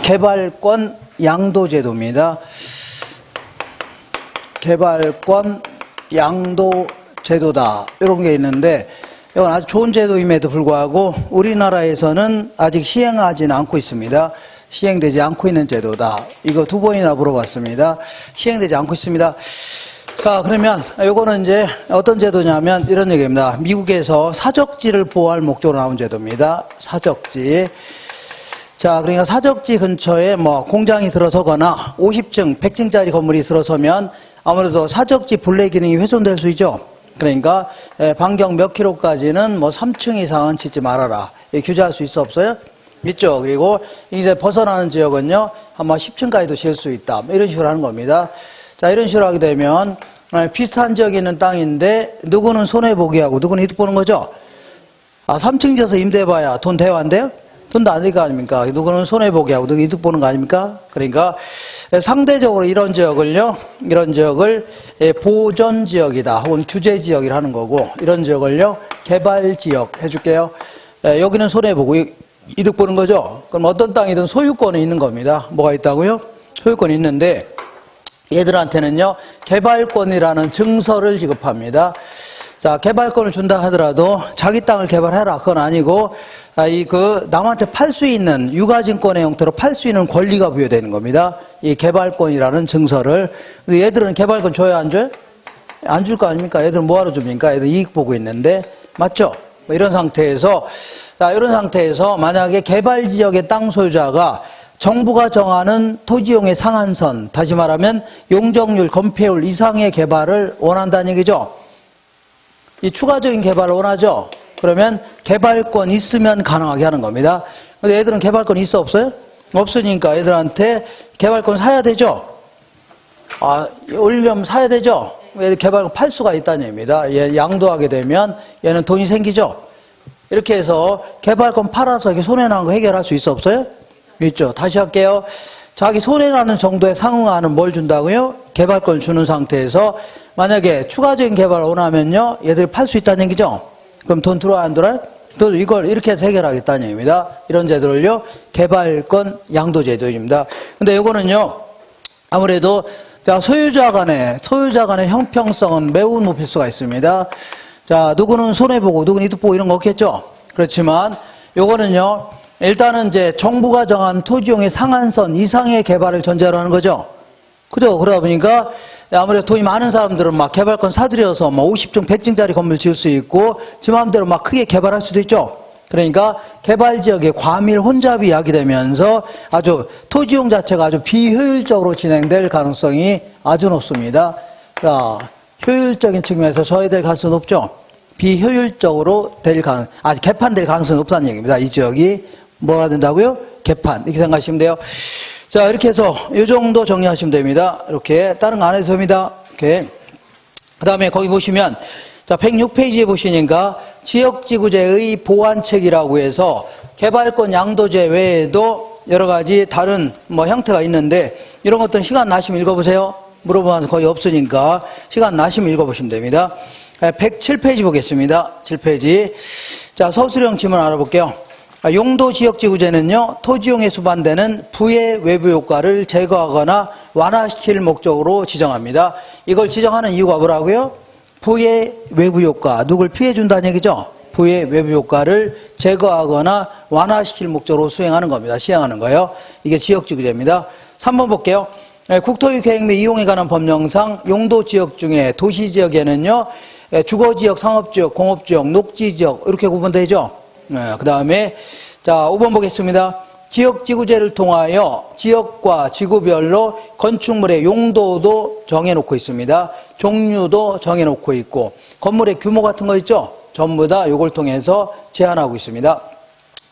개발권 양도제도입니다. 개발권 양도제도다. 이런 게 있는데, 이건 아주 좋은 제도임에도 불구하고 우리나라에서는 아직 시행하지는 않고 있습니다. 시행되지 않고 있는 제도다. 이거 2번이나 물어봤습니다. 시행되지 않고 있습니다. 자, 그러면 요거는 이제 어떤 제도냐면 이런 얘기입니다. 미국에서 사적지를 보호할 목적으로 나온 제도입니다. 사적지. 자, 그러니까 사적지 근처에 뭐 공장이 들어서거나 50층, 100층짜리 건물이 들어서면 아무래도 사적지 분래 기능이 훼손될 수 있죠. 그러니까 반경 몇 킬로까지는 뭐 3층 이상은 짓지 말아라. 규제할 수 있어 없어요? 있죠. 그리고 이제 벗어나는 지역은요, 아마 10층까지도 지을 수 있다. 이런 식으로 하는 겁니다. 자, 이런 식으로 하게 되면 비슷한 지역에 있는 땅인데 누구는 손해보기 하고 누구는 이득 보는 거죠. 3층 지어서 임대해봐야 돈 돼요, 안 돼요? 돈도 안 될 거 아닙니까? 누구는 손해보기 하고 누구는 이득 보는 거 아닙니까? 그러니까 상대적으로 이런 지역을 보존지역이다 혹은 규제지역이라 하는 거고, 이런 지역을요 개발지역 해줄게요. 여기는 손해보고 이득 보는 거죠. 그럼 어떤 땅이든 소유권이 있는 겁니다. 뭐가 있다고요? 소유권이 있는데 얘들한테는요 개발권이라는 증서를 지급합니다. 자, 개발권을 준다 하더라도 자기 땅을 개발해라 그건 아니고 남한테 팔 수 있는 유가증권의 형태로 팔 수 있는 권리가 부여되는 겁니다. 이 개발권이라는 증서를. 얘들은 개발권 줘야 안 줘요? 안 줄 거 아닙니까? 얘들은 뭐하러 줍니까? 얘들 이익 보고 있는데, 맞죠? 뭐 이런 상태에서 만약에 개발지역의 땅 소유자가 정부가 정하는 토지용의 상한선, 다시 말하면 용적률, 건폐율 이상의 개발을 원한다는 얘기죠. 이 추가적인 개발을 원하죠. 그러면 개발권 있으면 가능하게 하는 겁니다. 근데 애들은 개발권 있어 없어요? 없으니까 애들한테 개발권 사야 되죠. 올리려면 사야 되죠. 애들 개발권 팔 수가 있다는 얘기입니다. 얘 양도하게 되면 얘는 돈이 생기죠. 이렇게 해서 개발권 팔아서 이렇게 손해나는 거 해결할 수 있어 없어요? 있죠. 다시 할게요. 자기 손해나는 정도에 상응하는 뭘 준다고요? 개발권을 주는 상태에서 만약에 추가적인 개발을 원하면요 얘들이 팔 수 있다는 얘기죠. 그럼 돈 들어와요 안 들어와요? 또 이걸 이렇게 해서 해결하겠다는 얘기입니다. 이런 제도를요 개발권 양도제도입니다. 근데 이거는요 아무래도 자 소유자 간의 형평성은 매우 높일 수가 있습니다. 자, 누구는 손해보고 누구는 이득보고 이런 거 없겠죠. 그렇지만 요거는요 일단은 이제 정부가 정한 토지용의 상한선 이상의 개발을 전제로 하는 거죠. 그죠? 그러다 보니까 아무래도 돈이 많은 사람들은 막 개발권 사들여서 막 50층, 100층짜리 건물 지을 수 있고 지 마음대로 막 크게 개발할 수도 있죠. 그러니까 개발지역의 과밀 혼잡이 야기되면서 아주 토지용 자체가 아주 비효율적으로 진행될 가능성이 아주 높습니다. 자, 효율적인 측면에서 저해될 가능성이 높죠. 비효율적으로 개판될 가능성이 높다는 얘기입니다. 이 지역이 뭐가 된다고요? 개판. 이렇게 생각하시면 돼요. 자, 이렇게 해서 이 정도 정리하시면 됩니다. 이렇게 다른 거 안 해도 됩니다. 이렇게. 그다음에 거기 보시면 자, 106페이지에 보시니까 지역지구제의 보완책이라고 해서 개발권 양도제 외에도 여러 가지 다른 형태가 있는데 이런 것들은 시간 나시면 읽어보세요. 물어보면 거의 없으니까 시간 나시면 읽어보시면 됩니다. 107페이지 보겠습니다. 7페이지. 자, 서술형 지문 알아볼게요. 용도지역지구제는요 토지용에 수반되는 부의 외부 효과를 제거하거나 완화시킬 목적으로 지정합니다. 이걸 지정하는 이유가 뭐라고요? 부의 외부 효과, 누굴 피해준다는 얘기죠. 부의 외부 효과를 제거하거나 완화시킬 목적으로 수행하는 겁니다. 시행하는 거예요. 이게 지역지구제입니다. 3번 볼게요. 국토유 계획 및 이용에 관한 법령상 용도지역 중에 도시지역에는요 주거지역, 상업지역, 공업지역, 녹지지역 이렇게 구분되죠. 그 다음에 자 5번 보겠습니다. 지역지구제를 통하여 지역과 지구별로 건축물의 용도도 정해놓고 있습니다. 종류도 정해놓고 있고 건물의 규모 같은 거 있죠. 전부 다 이걸 통해서 제한하고 있습니다.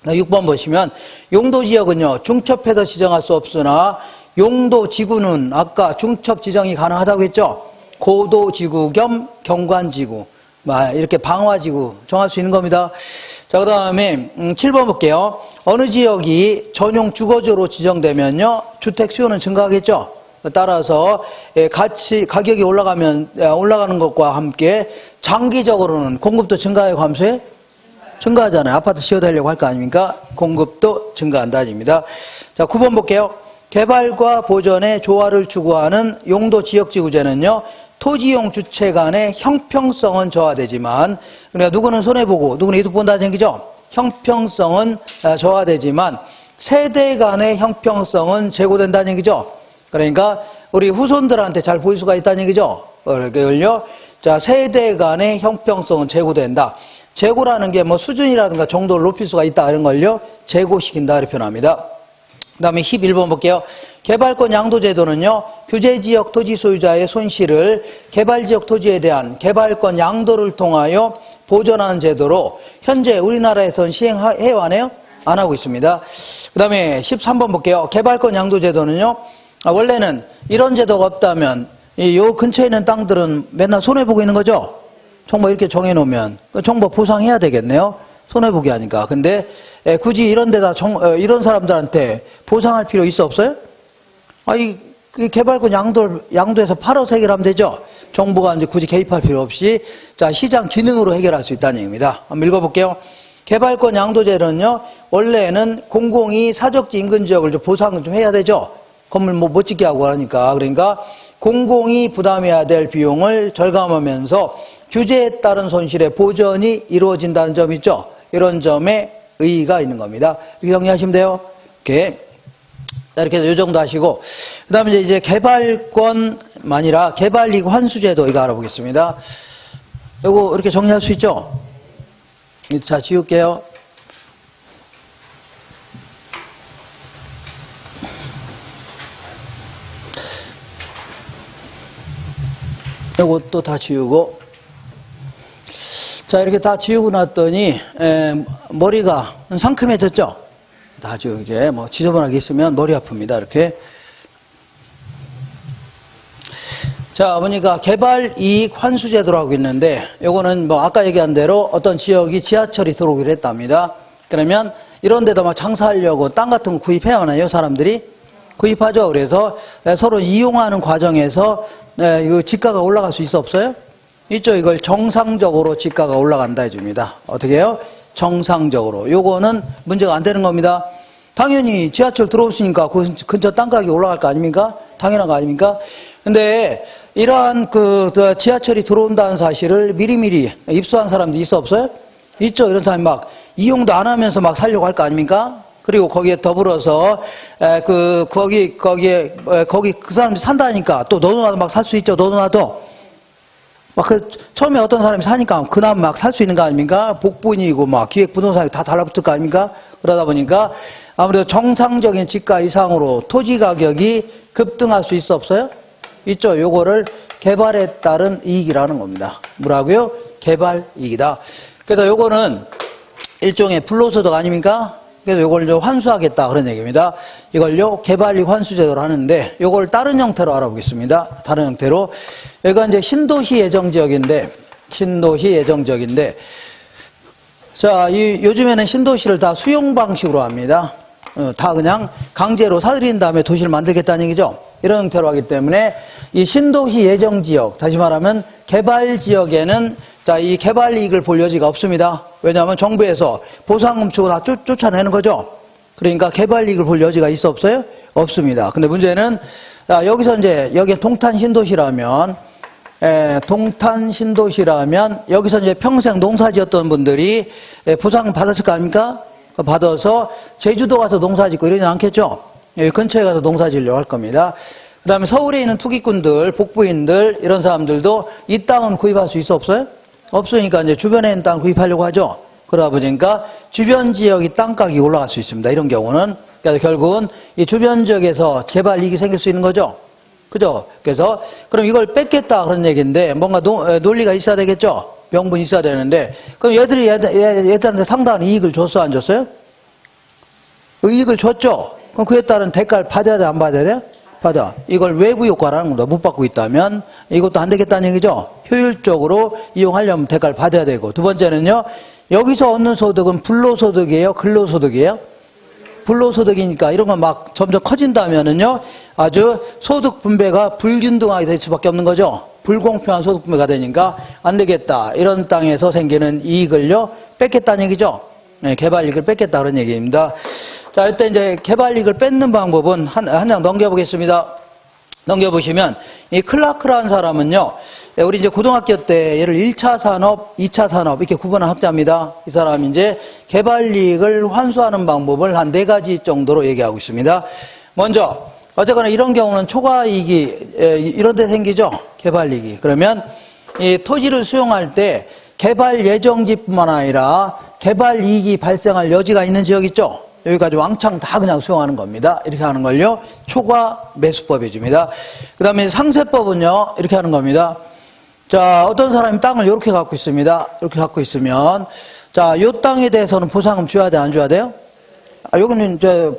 6번 보시면 용도지역은요 중첩해서 지정할 수 없으나 용도지구는 아까 중첩 지정이 가능하다고 했죠. 고도지구 겸 경관지구 이렇게 방화지구 정할 수 있는 겁니다. 자, 그 다음에 7번 볼게요. 어느 지역이 전용 주거지로 지정되면요 주택 수요는 증가하겠죠. 따라서 가격이 올라가는 것과 함께 장기적으로는 공급도 증가해요, 감소해? 증가하잖아요. 아파트 지어달라고 할 거 아닙니까? 공급도 증가한다입니다. 자, 9번 볼게요. 개발과 보전의 조화를 추구하는 용도 지역지구제는요, 토지용 주체 간의 형평성은 저하되지만, 그러니까 누구는 손해보고 누구는 이득 본다는 얘기죠. 형평성은 저하되지만 세대 간의 형평성은 제고된다는 얘기죠. 그러니까 우리 후손들한테 잘 보일 수가 있다는 얘기죠. 그걸요. 자, 세대 간의 형평성은 제고된다. 제고라는 게 뭐 수준이라든가 정도를 높일 수가 있다 이런 걸요. 제고시킨다 이렇게 표현합니다. 그 다음에 11번 볼게요. 개발권 양도제도는요, 규제지역 토지 소유자의 손실을 개발지역 토지에 대한 개발권 양도를 통하여 보전하는 제도로 현재 우리나라에서는 시행해왔네요? 안 하고 있습니다. 그 다음에 13번 볼게요. 개발권 양도제도는요, 원래는 이런 제도가 없다면 요 근처에 있는 땅들은 맨날 손해보고 있는 거죠? 정보 이렇게 정해놓으면 정보 보상해야 되겠네요? 손해보게 하니까. 근데 굳이 이런 데다 이런 사람들한테 보상할 필요 있어 없어요? 아이, 개발권 양도해서 팔아서 해결하면 되죠? 정부가 이제 굳이 개입할 필요 없이, 자, 시장 기능으로 해결할 수 있다는 얘기입니다. 한번 읽어볼게요. 개발권 양도제도는요, 원래는 공공이 사적지 인근 지역을 좀 보상을 좀 해야 되죠? 건물 뭐 못 짓게 하고 하니까. 그러니까 공공이 부담해야 될 비용을 절감하면서 규제에 따른 손실의 보전이 이루어진다는 점이 있죠? 이런 점에 의의가 있는 겁니다. 이렇게 정리하시면 돼요. 이렇게. 이렇게 해서 이 정도 하시고, 그 다음에 이제 개발권만 아니라 개발이익 환수제도 이거 알아보겠습니다. 요거 이렇게 정리할 수 있죠? 자, 지울게요. 요것도 다 지우고. 자, 이렇게 다 지우고 났더니, 머리가 상큼해졌죠? 다 지우고, 이제 뭐 지저분하게 있으면 머리 아픕니다. 이렇게. 자, 보니까 개발이익 환수제도라고 있는데, 요거는 뭐 아까 얘기한 대로 어떤 지역이 지하철이 들어오기로 했답니다. 그러면 이런 데다 막 장사하려고 땅 같은 거 구입해야 하나요? 사람들이? 구입하죠. 그래서 서로 이용하는 과정에서 이거 지가가 올라갈 수 있어 없어요? 있죠. 이걸 정상적으로 지가가 올라간다 해줍니다. 어떻게 해요? 정상적으로. 요거는 문제가 안 되는 겁니다. 당연히 지하철 들어오시니까 그 근처 땅가격이 올라갈 거 아닙니까? 당연한 거 아닙니까? 근데 이러한 지하철이 들어온다는 사실을 미리미리 입수한 사람도 있어 없어요? 있죠. 이런 사람이 막 이용도 안 하면서 막 살려고 할 거 아닙니까? 그리고 거기에 더불어서 거기 그 사람이 산다니까 또 너도 나도 막 살 수 있죠. 너도 나도 막 처음에 어떤 사람이 사니까 그나마 막 살 수 있는 거 아닙니까? 복분이고 막 기획부동산이 다 달라붙을 거 아닙니까? 그러다 보니까 아무래도 정상적인 지가 이상으로 토지 가격이 급등할 수 있어 없어요? 있죠. 요거를 개발에 따른 이익이라는 겁니다. 뭐라고요? 개발 이익이다. 그래서 요거는 일종의 불로소득 아닙니까? 그래서 요걸 좀 환수하겠다 그런 얘기입니다. 이걸요 개발이익 환수제도로 하는데 요걸 다른 형태로 알아보겠습니다. 다른 형태로 여기가 이제 신도시 예정지역인데 자, 요즘에는 신도시를 다 수용 방식으로 합니다. 다 그냥 강제로 사들인 다음에 도시를 만들겠다는 얘기죠. 이런 형태로 하기 때문에 이 신도시 예정지역, 다시 말하면 개발지역에는 자, 이 개발 이익을 볼 여지가 없습니다. 왜냐하면 정부에서 보상금 주고 다 쫓아내는 거죠. 그러니까 개발 이익을 볼 여지가 있어 없어요? 없습니다. 근데 문제는 여기서 이제 여기 동탄 신도시라면 여기서 이제 평생 농사 지었던 분들이 보상 받았을 거 아닙니까? 받아서 제주도 가서 농사 짓고 이러지 않겠죠? 여기 근처에 가서 농사 지으려고 할 겁니다. 그 다음에 서울에 있는 투기꾼들, 복부인들, 이런 사람들도 이 땅은 구입할 수 있어 없어요? 없으니까 이제 주변에 있는 땅 구입하려고 하죠. 그러다 보니까 주변 지역이 땅가격이 올라갈 수 있습니다. 이런 경우는. 그래서 결국은 이 주변 지역에서 개발 이익이 생길 수 있는 거죠. 그죠? 그래서 그럼 이걸 뺏겠다 그런 얘기인데 뭔가 논리가 있어야 되겠죠? 명분이 있어야 되는데 그럼 얘들한테 상당한 이익을 줬어 안 줬어요? 이익을 줬죠? 그럼 그에 따른 대가를 받아야 돼 안 받아야 돼? 받아. 이걸 외부 효과라는 겁니다. 못 받고 있다면 이것도 안 되겠다는 얘기죠. 효율적으로 이용하려면 대가를 받아야 되고. 두 번째는요. 여기서 얻는 소득은 불로소득이에요? 근로소득이에요? 불로소득이니까 이런 건 막 점점 커진다면은요. 아주 소득 분배가 불균등하게 될 수밖에 없는 거죠. 불공평한 소득 분배가 되니까 안 되겠다. 이런 땅에서 생기는 이익을요. 뺏겠다는 얘기죠. 네, 개발 이익을 뺏겠다 그런 얘기입니다. 자, 이때 이제 개발 이익을 뺏는 방법은 한 장 넘겨보겠습니다. 넘겨보시면 이 클라크라는 사람은요, 우리 이제 고등학교 때 얘를 1차 산업, 2차 산업 이렇게 구분한 학자입니다. 이 사람이 이제 개발 이익을 환수하는 방법을 한 4가지 정도로 얘기하고 있습니다. 먼저 어쨌거나 이런 경우는 초과 이익이 이런 데 생기죠. 개발 이익이. 그러면 이 토지를 수용할 때 개발 예정지뿐만 아니라 개발 이익이 발생할 여지가 있는 지역 있죠. 여기까지 왕창 다 그냥 수용하는 겁니다. 이렇게 하는 걸요, 초과 매수법이 줍니다. 그 다음에 상세법은요, 이렇게 하는 겁니다. 자, 어떤 사람이 땅을 이렇게 갖고 있습니다. 이렇게 갖고 있으면, 자, 요 땅에 대해서는 보상금 줘야 돼, 안 줘야 돼요? 여기는 이제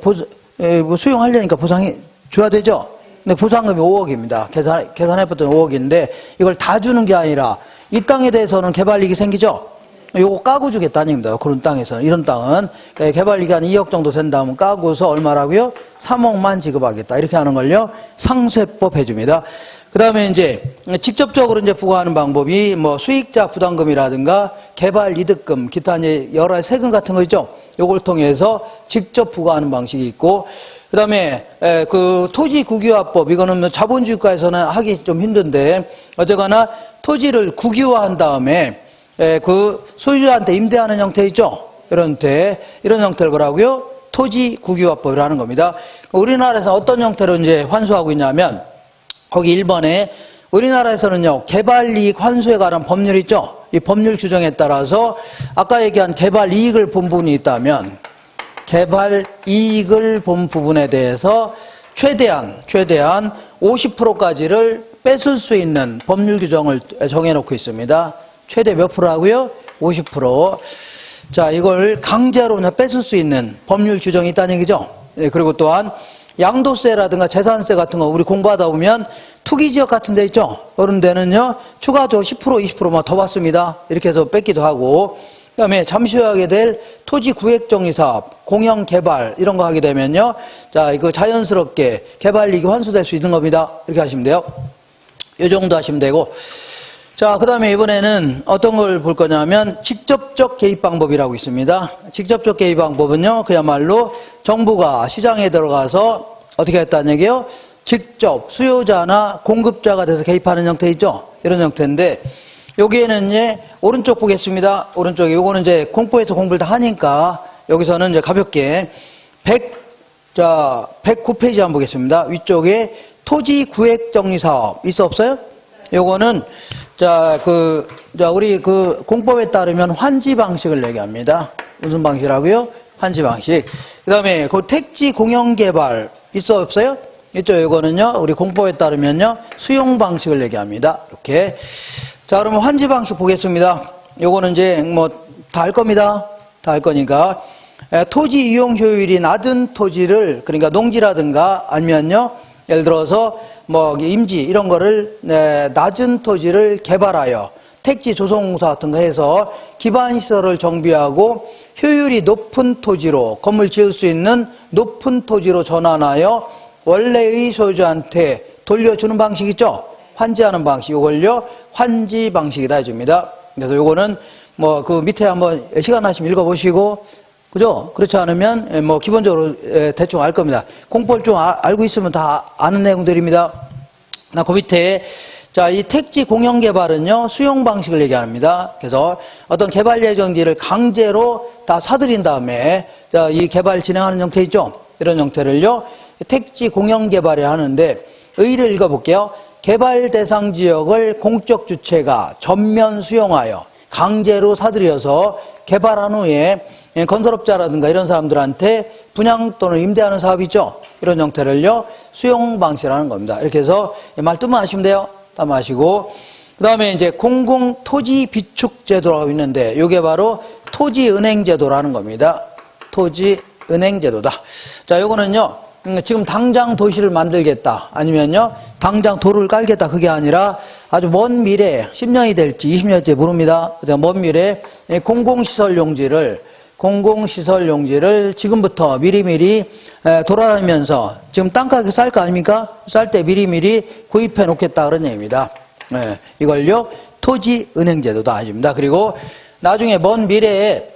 뭐 수용하려니까 보상이 줘야 되죠? 근데 보상금이 5억입니다. 계산해봤더니 5억인데, 이걸 다 주는 게 아니라, 이 땅에 대해서는 개발 이익이 생기죠? 요거 까고 주겠다는 얘기입니다. 그런 땅에서는. 이런 땅은 개발 이익이 한 2억 정도 된다면 까고서 얼마라고요? 3억만 지급하겠다. 이렇게 하는 걸요, 상세법 해줍니다. 그 다음에 이제 직접적으로 이제 부과하는 방법이 뭐 수익자 부담금이라든가 개발 이득금, 기타 이제 여러 세금 같은 거 있죠? 요걸 통해서 직접 부과하는 방식이 있고, 그 다음에 그 토지 국유화법, 이거는 뭐 자본주의국가에서는 하기 좀 힘든데, 어쨌거나 토지를 국유화한 다음에 그 소유자한테 임대하는 형태 있죠? 이런 형태를 뭐라고요? 토지 국유화법이라는 겁니다. 우리나라에서 어떤 형태로 이제 환수하고 있냐면, 거기 1번에 우리나라에서는요, 개발 이익 환수에 관한 법률이 있죠? 이 법률 규정에 따라서 아까 얘기한 개발 이익을 본 부분이 있다면, 개발 이익을 본 부분에 대해서 최대한 50%까지를 뺏을 수 있는 법률 규정을 정해놓고 있습니다. 최대 몇 프로라고요? 50%. 자, 이걸 강제로 그냥 뺏을 수 있는 법률 규정이 있다는 얘기죠. 예, 그리고 또한 양도세라든가 재산세 같은 거 우리 공부하다 보면 투기지역 같은 데 있죠. 그런 데는요, 추가적으로 10%, 20%만 더 받습니다. 이렇게 해서 뺏기도 하고, 그 다음에 잠시 후에 하게 될 토지 구획정의사업, 공영개발 이런 거 하게 되면요, 자, 이거 자연스럽게 개발 이익이 환수될 수 있는 겁니다. 이렇게 하시면 돼요. 이 정도 하시면 되고, 자, 그 다음에 이번에는 어떤 걸 볼 거냐면 직접적 개입 방법이라고 있습니다. 직접적 개입 방법은요, 그야말로 정부가 시장에 들어가서 어떻게 했다는 얘기예요? 직접 수요자나 공급자가 돼서 개입하는 형태 있죠? 이런 형태인데, 여기에는 이제 오른쪽 보겠습니다. 오른쪽에 요거는 이제 공포에서 공부를 다 하니까 여기서는 이제 가볍게 109페이지 한번 보겠습니다. 위쪽에 토지 구획 정리 사업 있어 없어요? 요거는 우리 그 공법에 따르면 환지 방식을 얘기합니다. 무슨 방식이라고요? 환지 방식. 그 다음에 그 택지 공영 개발 있어 없어요? 있죠. 이거는요, 우리 공법에 따르면요, 수용 방식을 얘기합니다. 이렇게. 자, 그러면 환지 방식 보겠습니다. 요거는 이제 뭐 다 할 겁니다. 다 할 거니까. 토지 이용 효율이 낮은 토지를, 그러니까 농지라든가 아니면요, 예를 들어서 뭐 임지 이런 거를 낮은 토지를 개발하여 택지 조성공사 같은 거 해서 기반 시설을 정비하고 효율이 높은 토지로, 건물 지을 수 있는 높은 토지로 전환하여 원래의 소유자한테 돌려주는 방식 있죠? 환지하는 방식, 이걸요 환지 방식이다 해줍니다. 그래서 요거는 뭐 그 밑에 한번 시간 나시면 읽어보시고, 그죠? 그렇지 않으면 뭐 기본적으로 대충 알 겁니다. 공법을 좀 알고 있으면 다 아는 내용들입니다. 그 밑에 자, 이 택지 공영 개발은요, 수용 방식을 얘기합니다. 그래서 어떤 개발 예정지를 강제로 다 사들인 다음에 자, 이 개발 진행하는 형태 있죠? 이런 형태를요, 택지 공영 개발을 하는데, 의의를 읽어볼게요. 개발 대상 지역을 공적 주체가 전면 수용하여 강제로 사들여서 개발한 후에 건설업자라든가 이런 사람들한테 분양 또는 임대하는 사업이 있죠? 이런 형태를요, 수용 방식이라는 겁니다. 이렇게 해서 말 뜻만 하시면 돼요. 다 마시고. 그 다음에 이제 공공토지비축제도라고 있는데, 이게 바로 토지은행제도라는 겁니다. 토지은행제도다. 자, 요거는요, 지금 당장 도시를 만들겠다, 아니면요, 당장 도로를 깔겠다, 그게 아니라 아주 먼 미래, 10년이 될지 20년일지 모릅니다. 먼 미래 공공시설 용지를 지금부터 미리미리 돌아다니면서, 지금 땅가격 쌀 거 아닙니까? 쌀 때 미리미리 구입해 놓겠다, 그런 얘기입니다. 이걸요, 토지은행제도다 해줍니다. 그리고 나중에 먼 미래에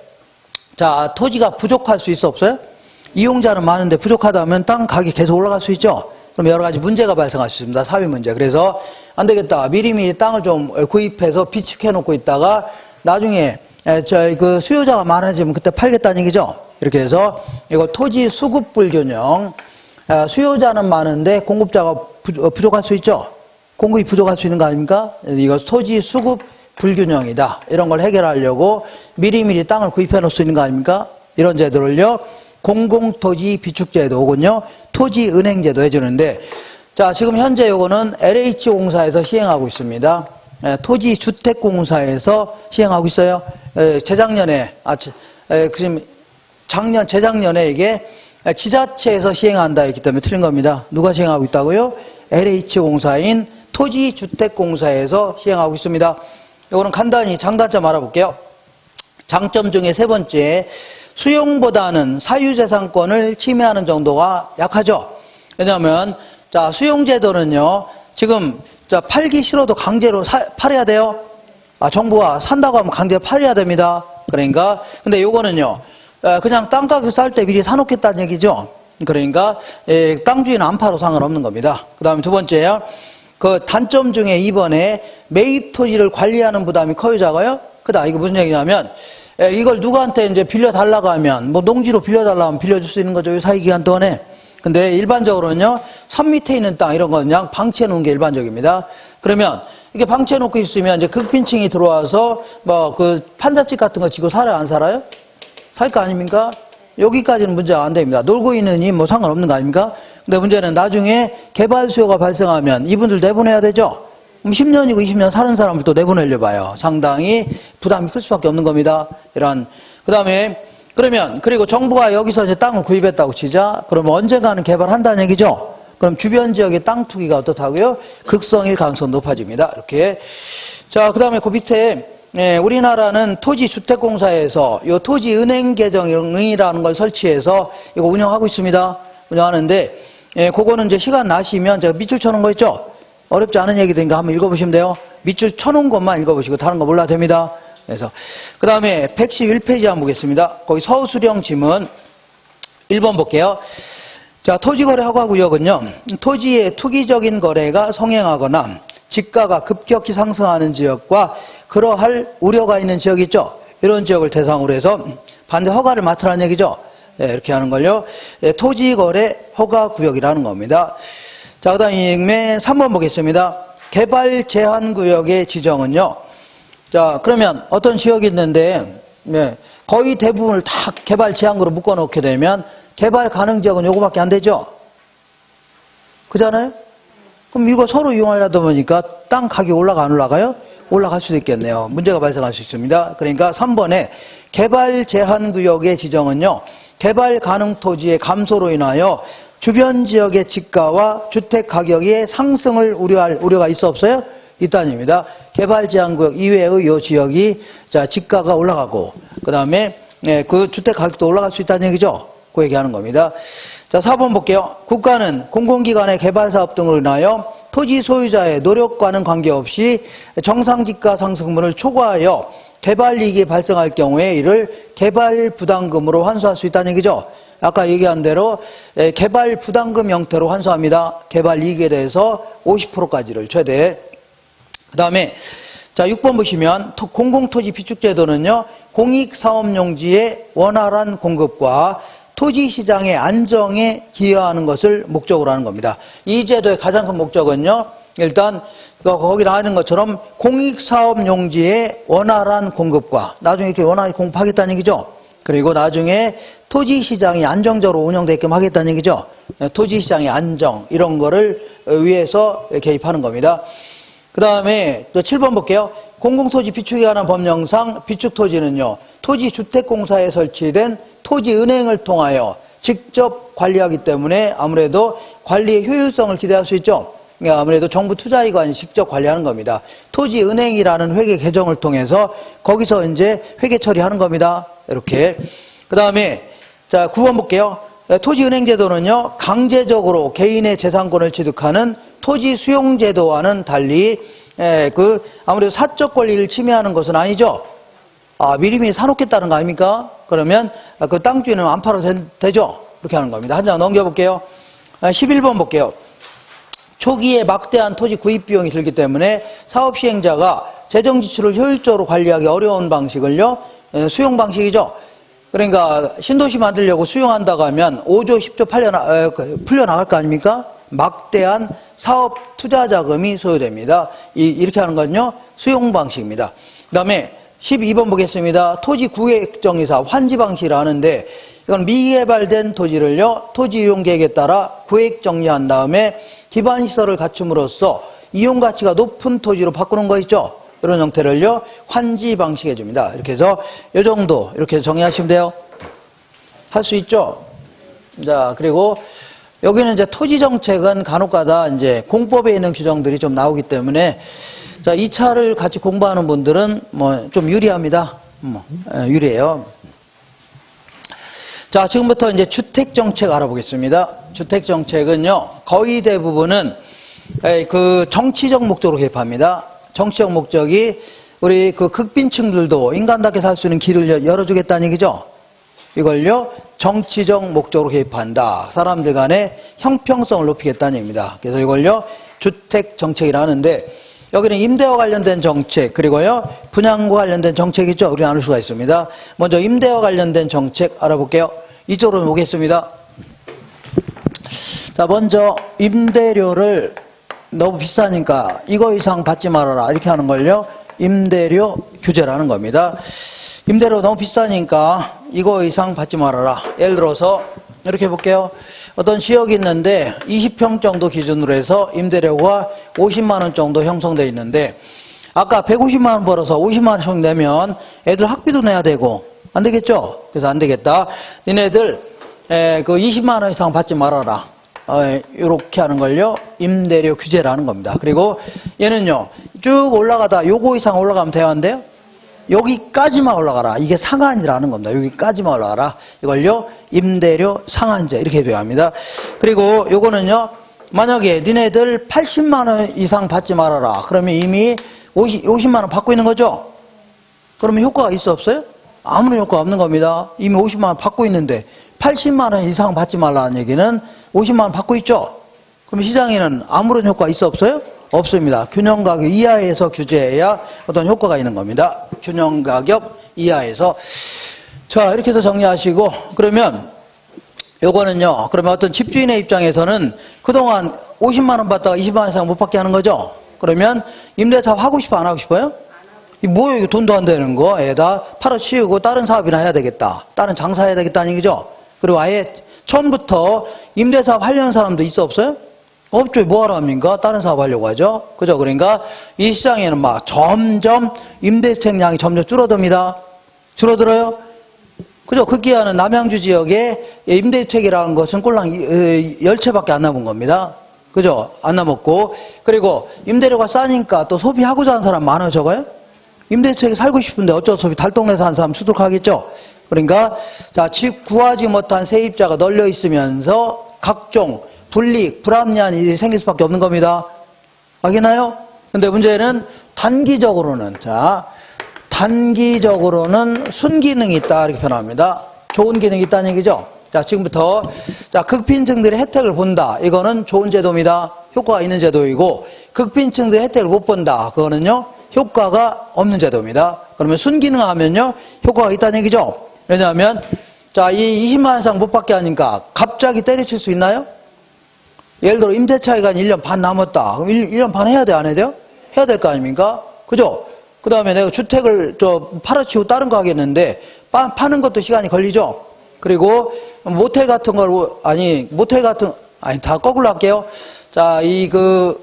자, 토지가 부족할 수 있어 없어요? 이용자는 많은데 부족하다면 땅 가격이 계속 올라갈 수 있죠. 그럼 여러 가지 문제가 발생할 수 있습니다. 사회 문제. 그래서 안 되겠다. 미리미리 땅을 좀 구입해서 비축해 놓고 있다가 나중에 그 수요자가 많아지면 그때 팔겠다는 얘기죠. 이렇게 해서 이거 토지 수급 불균형. 수요자는 많은데 공급자가 부족할 수 있죠. 공급이 부족할 수 있는 거 아닙니까? 이거 토지 수급 불균형이다. 이런 걸 해결하려고 미리미리 땅을 구입해 놓을 수 있는 거 아닙니까? 이런 제도를요. 공공토지 비축제도 혹은요. 토지은행제도 해주는데 자, 지금 현재 요거는 LH공사에서 시행하고 있습니다. 토지주택공사에서 시행하고 있어요. 재작년에, 재작년에 이게 지자체에서 시행한다 했기 때문에 틀린 겁니다. 누가 시행하고 있다고요? LH공사인 토지주택공사에서 시행하고 있습니다. 요거는 간단히 장단점 알아볼게요. 장점 중에 세 번째, 수용보다는 사유재산권을 침해하는 정도가 약하죠. 왜냐하면 자, 수용제도는요, 지금 자, 팔기 싫어도 강제로 팔아야 돼요. 정부가 산다고 하면 강제로 팔아야 됩니다. 그러니까 근데 요거는요, 그냥 땅가격 쌀 때 미리 사놓겠다는 얘기죠. 그러니까 땅 주인은 안 팔아도 상관없는 겁니다. 그 다음에 두 번째요, 그 단점 중에 2번에 매입 토지를 관리하는 부담이 커요, 작아요? 그다 이거 무슨 얘기냐면 이걸 누구한테 이제 빌려달라고 하면 뭐 농지로 빌려달라고 하면 빌려줄 수 있는 거죠, 사회기간 동안에. 근데 일반적으로는요, 산 밑에 있는 땅 이런 건 그냥 방치해 놓은 게 일반적입니다. 그러면 이게 방치해 놓고 있으면 이제 극빈층이 들어와서 뭐 그 판잣집 같은 거 지고 살아요, 안 살아요? 살 거 아닙니까? 여기까지는 문제가 안 됩니다. 놀고 있느니 뭐 상관없는 거 아닙니까? 근데 문제는 나중에 개발 수요가 발생하면 이분들 내보내야 되죠? 그럼 10년이고 20년 사는 사람을 또 내보내려 봐요. 상당히 부담이 클 수밖에 없는 겁니다. 그 다음에 그리고 정부가 여기서 이제 땅을 구입했다고 치자. 그러면 언젠가는 개발한다는 얘기죠. 그럼 주변 지역의 땅 투기가 어떻다고요? 극성일 가능성이 높아집니다. 이렇게. 자, 그 다음에 그 밑에, 우리나라는 토지주택공사에서 요 토지은행 계정이라는 걸 설치해서 이거 운영하고 있습니다. 운영하는데, 그거는 이제 시간 나시면 제가 밑줄 쳐놓은 거 있죠? 어렵지 않은 얘기들인가 한번 읽어보시면 돼요. 밑줄 쳐놓은 것만 읽어보시고 다른 거 몰라도 됩니다. 그래서 그 다음에 111페이지 한번 보겠습니다. 거기 서수령 지문 1번 볼게요. 자, 토지거래 허가구역은요, 토지의 투기적인 거래가 성행하거나 지가가 급격히 상승하는 지역과 그러할 우려가 있는 지역이 있죠. 이런 지역을 대상으로 해서 반대 허가를 맡으라는 얘기죠. 이렇게 하는 걸요. 토지거래 허가구역이라는 겁니다. 자, 그 다음에 3번 보겠습니다. 개발 제한구역의 지정은요. 자, 그러면 어떤 지역이 있는데, 거의 대부분을 다 개발 제한구로 묶어놓게 되면 개발 가능 지역은 요거밖에 안 되죠? 그잖아요? 그럼 이거 서로 이용하려다 보니까 땅 가격이 올라가 안 올라가요? 올라갈 수도 있겠네요. 문제가 발생할 수 있습니다. 그러니까 3번에 개발 제한구역의 지정은요, 개발 가능 토지의 감소로 인하여 주변 지역의 지가와 주택 가격의 상승을 우려할 우려가 있어 없어요? 있다는 얘기입니다. 개발 제한구역 이외의 이 지역이 자, 지가가 올라가고 그 다음에 그 주택 가격도 올라갈 수 있다는 얘기죠. 그 얘기하는 겁니다. 자, 4번 볼게요. 국가는 공공기관의 개발사업 등으로 인하여 토지 소유자의 노력과는 관계없이 정상지가 상승분을 초과하여 개발이익이 발생할 경우에 이를 개발부담금으로 환수할 수 있다는 얘기죠. 아까 얘기한 대로 개발 부담금 형태로 환수합니다. 개발 이익에 대해서 50%까지를 최대. 그 다음에 자, 6번 보시면 공공토지 비축제도는요, 공익사업용지의 원활한 공급과 토지시장의 안정에 기여하는 것을 목적으로 하는 겁니다. 이 제도의 가장 큰 목적은요, 일단 거기 나와 있는 것처럼 공익사업용지의 원활한 공급과 나중에 이렇게 원활히 공급하겠다는 얘기죠. 그리고 나중에 토지시장이 안정적으로 운영되게끔 하겠다는 얘기죠. 토지시장의 안정 이런 거를 위해서 개입하는 겁니다. 그 다음에 또 7번 볼게요. 공공토지 비축에 관한 법령상 비축토지는요, 토지주택공사에 설치된 토지은행을 통하여 직접 관리하기 때문에 아무래도 관리의 효율성을 기대할 수 있죠. 아무래도 정부 투자기관이 직접 관리하는 겁니다. 토지은행이라는 회계 계정을 통해서 거기서 이제 회계 처리하는 겁니다. 이렇게. 그 다음에 자, 9번 볼게요. 토지은행제도는요, 강제적으로 개인의 재산권을 취득하는 토지수용제도와는 달리 아무래도 사적 권리를 침해하는 것은 아니죠. 미리미리 사놓겠다는 거 아닙니까? 그러면 그 땅 주인은 안 팔아도 되죠? 그렇게 하는 겁니다. 한 장 넘겨볼게요. 11번 볼게요. 초기에 막대한 토지 구입 비용이 들기 때문에 사업 시행자가 재정 지출을 효율적으로 관리하기 어려운 방식을요, 수용 방식이죠. 그러니까 신도시 만들려고 수용한다고 하면 5조, 10조 풀려나갈 거 아닙니까? 막대한 사업 투자 자금이 소요됩니다. 이렇게 하는 건요, 수용 방식입니다. 그 다음에 12번 보겠습니다. 토지 구획정의사 환지 방식이라 하는데, 이건 미개발된 토지를요, 토지 이용 계획에 따라 구획 정리한 다음에 기반 시설을 갖춤으로써 이용 가치가 높은 토지로 바꾸는 거 있죠? 이런 형태를요, 환지 방식 해줍니다. 이렇게 해서 이 정도 이렇게 정리하시면 돼요. 할 수 있죠? 자, 그리고 여기는 이제 토지 정책은 간혹가다 이제 공법에 있는 규정들이 좀 나오기 때문에, 자, 이 차를 같이 공부하는 분들은 뭐 좀 유리합니다. 유리해요. 자, 지금부터 이제 주택정책 알아보겠습니다. 주택정책은요, 거의 대부분은 그 정치적 목적으로 개입합니다. 정치적 목적이 우리 그 극빈층들도 인간답게 살 수 있는 길을 열어주겠다는 얘기죠. 이걸요, 정치적 목적으로 개입한다. 사람들 간의 형평성을 높이겠다는 얘기입니다. 그래서 이걸요, 주택정책이라 하는데, 여기는 임대와 관련된 정책, 그리고요, 분양과 관련된 정책이죠. 우리 나눌 수가 있습니다. 먼저 임대와 관련된 정책 알아볼게요. 이쪽으로 오겠습니다. 자, 먼저 임대료를 너무 비싸니까 이거 이상 받지 말아라. 이렇게 하는 걸요, 임대료 규제라는 겁니다. 임대료 너무 비싸니까 이거 이상 받지 말아라. 예를 들어서 이렇게 볼게요. 어떤 지역이 있는데 20평 정도 기준으로 해서 임대료가 50만 원 정도 형성되어 있는데, 아까 150만 원 벌어서 50만 원씩 내면 애들 학비도 내야 되고 안 되겠죠? 그래서 안 되겠다. 니네들 그 20만 원 이상 받지 말아라. 이렇게 하는 걸요, 임대료 규제라는 겁니다. 그리고 얘는요, 쭉 올라가다 요거 이상 올라가면 대화인데요, 여기까지만 올라가라. 이게 상한이라는 겁니다. 여기까지만 올라가라. 이걸요, 임대료 상한제 이렇게 돼야 합니다. 그리고 요거는요, 만약에 니네들 80만 원 이상 받지 말아라. 그러면 이미 50만 원 받고 있는 거죠? 그러면 효과가 있어 없어요? 아무런 효과가 없는 겁니다. 이미 50만 원 받고 있는데 80만 원 이상 받지 말라는 얘기는 50만 원 받고 있죠? 그럼 시장에는 아무런 효과가 있어 없어요? 없습니다. 균형가격 이하에서 규제해야 어떤 효과가 있는 겁니다. 균형가격 이하에서. 자, 이렇게 해서 정리하시고, 그러면 요거는요, 그러면 어떤 집주인의 입장에서는 그동안 50만 원 받다가 20만 원 이상 못 받게 하는 거죠? 그러면 임대차 하고 싶어 안 하고 싶어요? 뭐예요? 이거 돈도 안 되는 거 에다 팔아치우고 다른 사업이나 해야 되겠다. 다른 장사해야 되겠다는 얘기죠? 그리고 아예 처음부터 임대사업 하려는 사람도 있어 없어요? 없죠. 뭐하러 합니까? 다른 사업 하려고 하죠. 그죠? 그러니까 이 시장에는 막 점점 임대주택량이 점점 줄어듭니다. 줄어들어요? 그죠? 급기야는 남양주 지역에 임대주택이라는 것은 꼴랑 10채밖에 안 남은 겁니다. 그죠? 안 남았고. 그리고 임대료가 싸니까 또 소비하고자 하는 사람 많아요, 적어요? 임대주택에 살고 싶은데 어쩔 수 없이 달동네 사는 사람 수두룩하겠죠? 그러니까, 자, 집 구하지 못한 세입자가 널려 있으면서 각종 불이익, 불합리한 일이 생길 수밖에 없는 겁니다. 알겠나요? 근데 문제는 단기적으로는, 자, 단기적으로는 순기능이 있다. 이렇게 표현합니다. 좋은 기능이 있다는 얘기죠. 자, 지금부터, 자, 극빈층들의 혜택을 본다. 이거는 좋은 제도입니다. 효과가 있는 제도이고, 극빈층들의 혜택을 못 본다. 그거는요, 효과가 없는 제도입니다. 그러면 순기능하면요, 효과가 있다는 얘기죠. 왜냐하면, 자, 이 20만 원 이상 못 받게 하니까 갑자기 때려칠 수 있나요? 예를 들어 임대차가 1년 반 남았다. 그럼 1년 반 해야 돼, 안 해야 돼요? 해야 될 거 아닙니까? 그죠? 그 다음에 내가 주택을 팔아치우고 다른 거 하겠는데, 파는 것도 시간이 걸리죠? 그리고 모텔 같은 걸, 다 거꾸로 할게요. 자,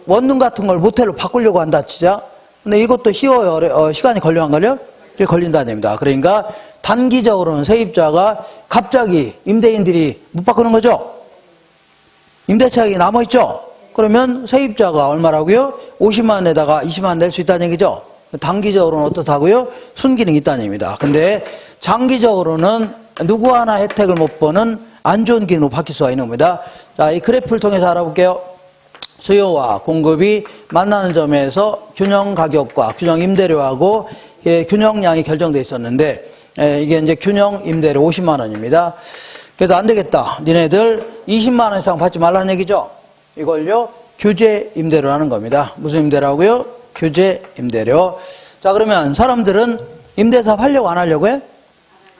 원룸 같은 걸 모텔로 바꾸려고 한다, 진짜. 근데 이것도 쉬워요? 시간이 걸려, 안 걸려? 걸린다는 얘기입니다. 그러니까 단기적으로는 세입자가 갑자기 임대인들이 못 바꾸는 거죠? 임대차익이 남아있죠? 그러면 세입자가 얼마라고요? 50만 원에다가 20만 원 낼 수 있다는 얘기죠? 단기적으로는 어떻다고요? 순기능이 있다는 얘기입니다. 근데 장기적으로는 누구 하나 혜택을 못 보는 안 좋은 기능으로 바뀔 수가 있는 겁니다. 자, 이 그래프를 통해서 알아볼게요. 수요와 공급이 만나는 점에서 균형 가격과 균형 임대료하고 균형량이 결정돼 있었는데 이게 이제 균형 임대료 50만 원입니다. 그래서 안 되겠다. 니네들 20만 원 이상 받지 말라는 얘기죠. 이걸요 규제 임대료라는 겁니다. 무슨 임대료라고요? 규제 임대료. 자, 그러면 사람들은 임대사업 하려고 안 하려고요?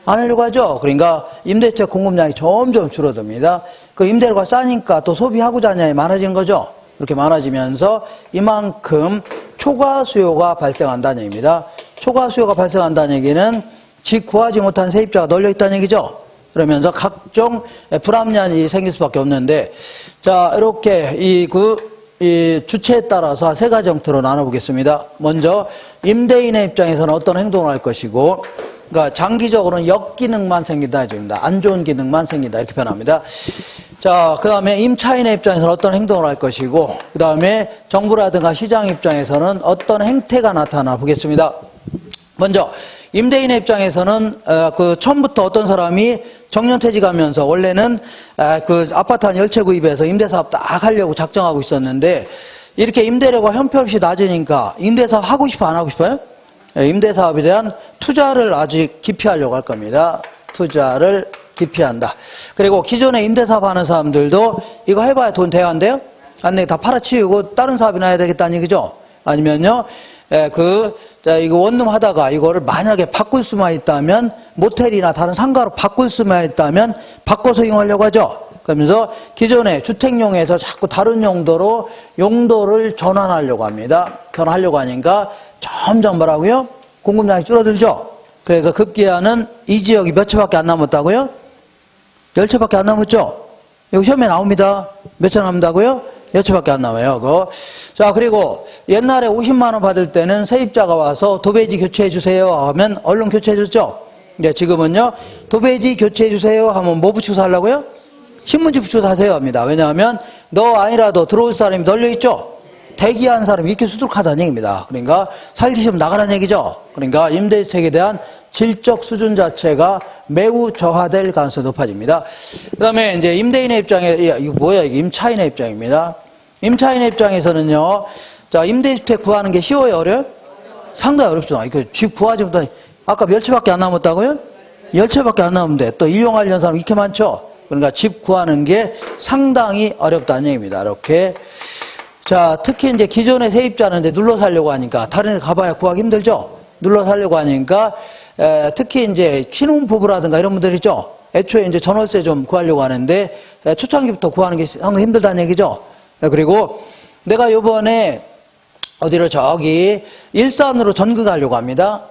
안 하려고 하죠. 그러니까 임대차 공급량이 점점 줄어듭니다. 그 임대료가 싸니까 또 소비하고자 하냐에 많아지는 거죠. 이렇게 많아지면서 이만큼 초과 수요가 발생한다는 얘기입니다. 초과 수요가 발생한다는 얘기는 집 구하지 못한 세입자가 널려 있다는 얘기죠. 그러면서 각종 불합리한이 생길 수밖에 없는데, 자, 이렇게 이 주체에 따라서 세 가지 형태로 나눠보겠습니다. 먼저 임대인의 입장에서는 어떤 행동을 할 것이고, 그러니까 장기적으로는 역기능만 생긴다 해줍니다. 안 좋은 기능만 생긴다 이렇게 표현합니다. 자, 그 다음에 임차인의 입장에서는 어떤 행동을 할 것이고, 그 다음에 정부라든가 시장 입장에서는 어떤 행태가 나타나 보겠습니다. 먼저 임대인의 입장에서는 처음부터 어떤 사람이 정년퇴직하면서 원래는 그 아파트 한 10채 구입해서 임대사업 딱 하려고 작정하고 있었는데, 이렇게 임대료가 형편없이 낮으니까 임대사업 하고 싶어 안 하고 싶어요? 임대사업에 대한 투자를 아직 기피하려고 할 겁니다. 투자를 기피한다. 그리고 기존에 임대사업 하는 사람들도 이거 해봐야 돈 돼야 안 돼요? 안 돼. 다 팔아치우고 다른 사업이나 해야 되겠다는 얘기죠. 아니면요, 이거 원룸 하다가 이거를 만약에 바꿀 수만 있다면, 모텔이나 다른 상가로 바꿀 수만 있다면 바꿔서 이용하려고 하죠. 그러면서 기존의 주택용에서 자꾸 다른 용도로 용도를 전환하려고 합니다. 전환하려고 하니까 점점 뭐라고요? 공급량이 줄어들죠. 그래서 급기야는 이 지역이 몇 채밖에 안 남았다고요? 10채밖에 안 남았죠? 여기 시험에 나옵니다. 몇 채 남는다고요? 10채밖에 안 남아요. 자, 그리고 옛날에 50만 원 받을 때는 세입자가 와서 도배지 교체해 주세요 하면 얼른 교체해 줬죠? 네, 지금은요, 도배지 교체해 주세요 하면 뭐 붙이고 살라고요? 신문지 붙이고 사세요 합니다. 왜냐하면 너 아니라도 들어올 사람이 널려있죠? 대기하는 사람이 이렇게 수두룩하다는 얘기입니다. 그러니까 살기 싫으면 나가라는 얘기죠. 그러니까 임대주택에 대한 질적 수준 자체가 매우 저하될 가능성이 높아집니다. 그 다음에 이제 임대인의 입장에, 이거 뭐야, 이게 임차인의 입장입니다. 임차인의 입장에서는요, 자, 임대주택 구하는 게 쉬워요, 어려요? 상당히 어렵죠. 이거 집 구하지 못한, 아까 몇 채밖에 안 남았다고요? 10채밖에 안 남는데 또 이용하려는 사람 이렇게 많죠? 그러니까 집 구하는 게 상당히 어렵다는 얘기입니다. 이렇게. 자, 특히 이제 기존의 세입자는 이제 눌러 살려고 하니까, 다른 데 가봐야 구하기 힘들죠? 눌러 살려고 하니까, 특히 이제 신혼부부라든가 이런 분들 있죠? 애초에 이제 전월세 좀 구하려고 하는데, 초창기부터 구하는 게 상당히 힘들다는 얘기죠? 그리고 내가 요번에 어디로 저기 일산으로 전국하려고 합니다.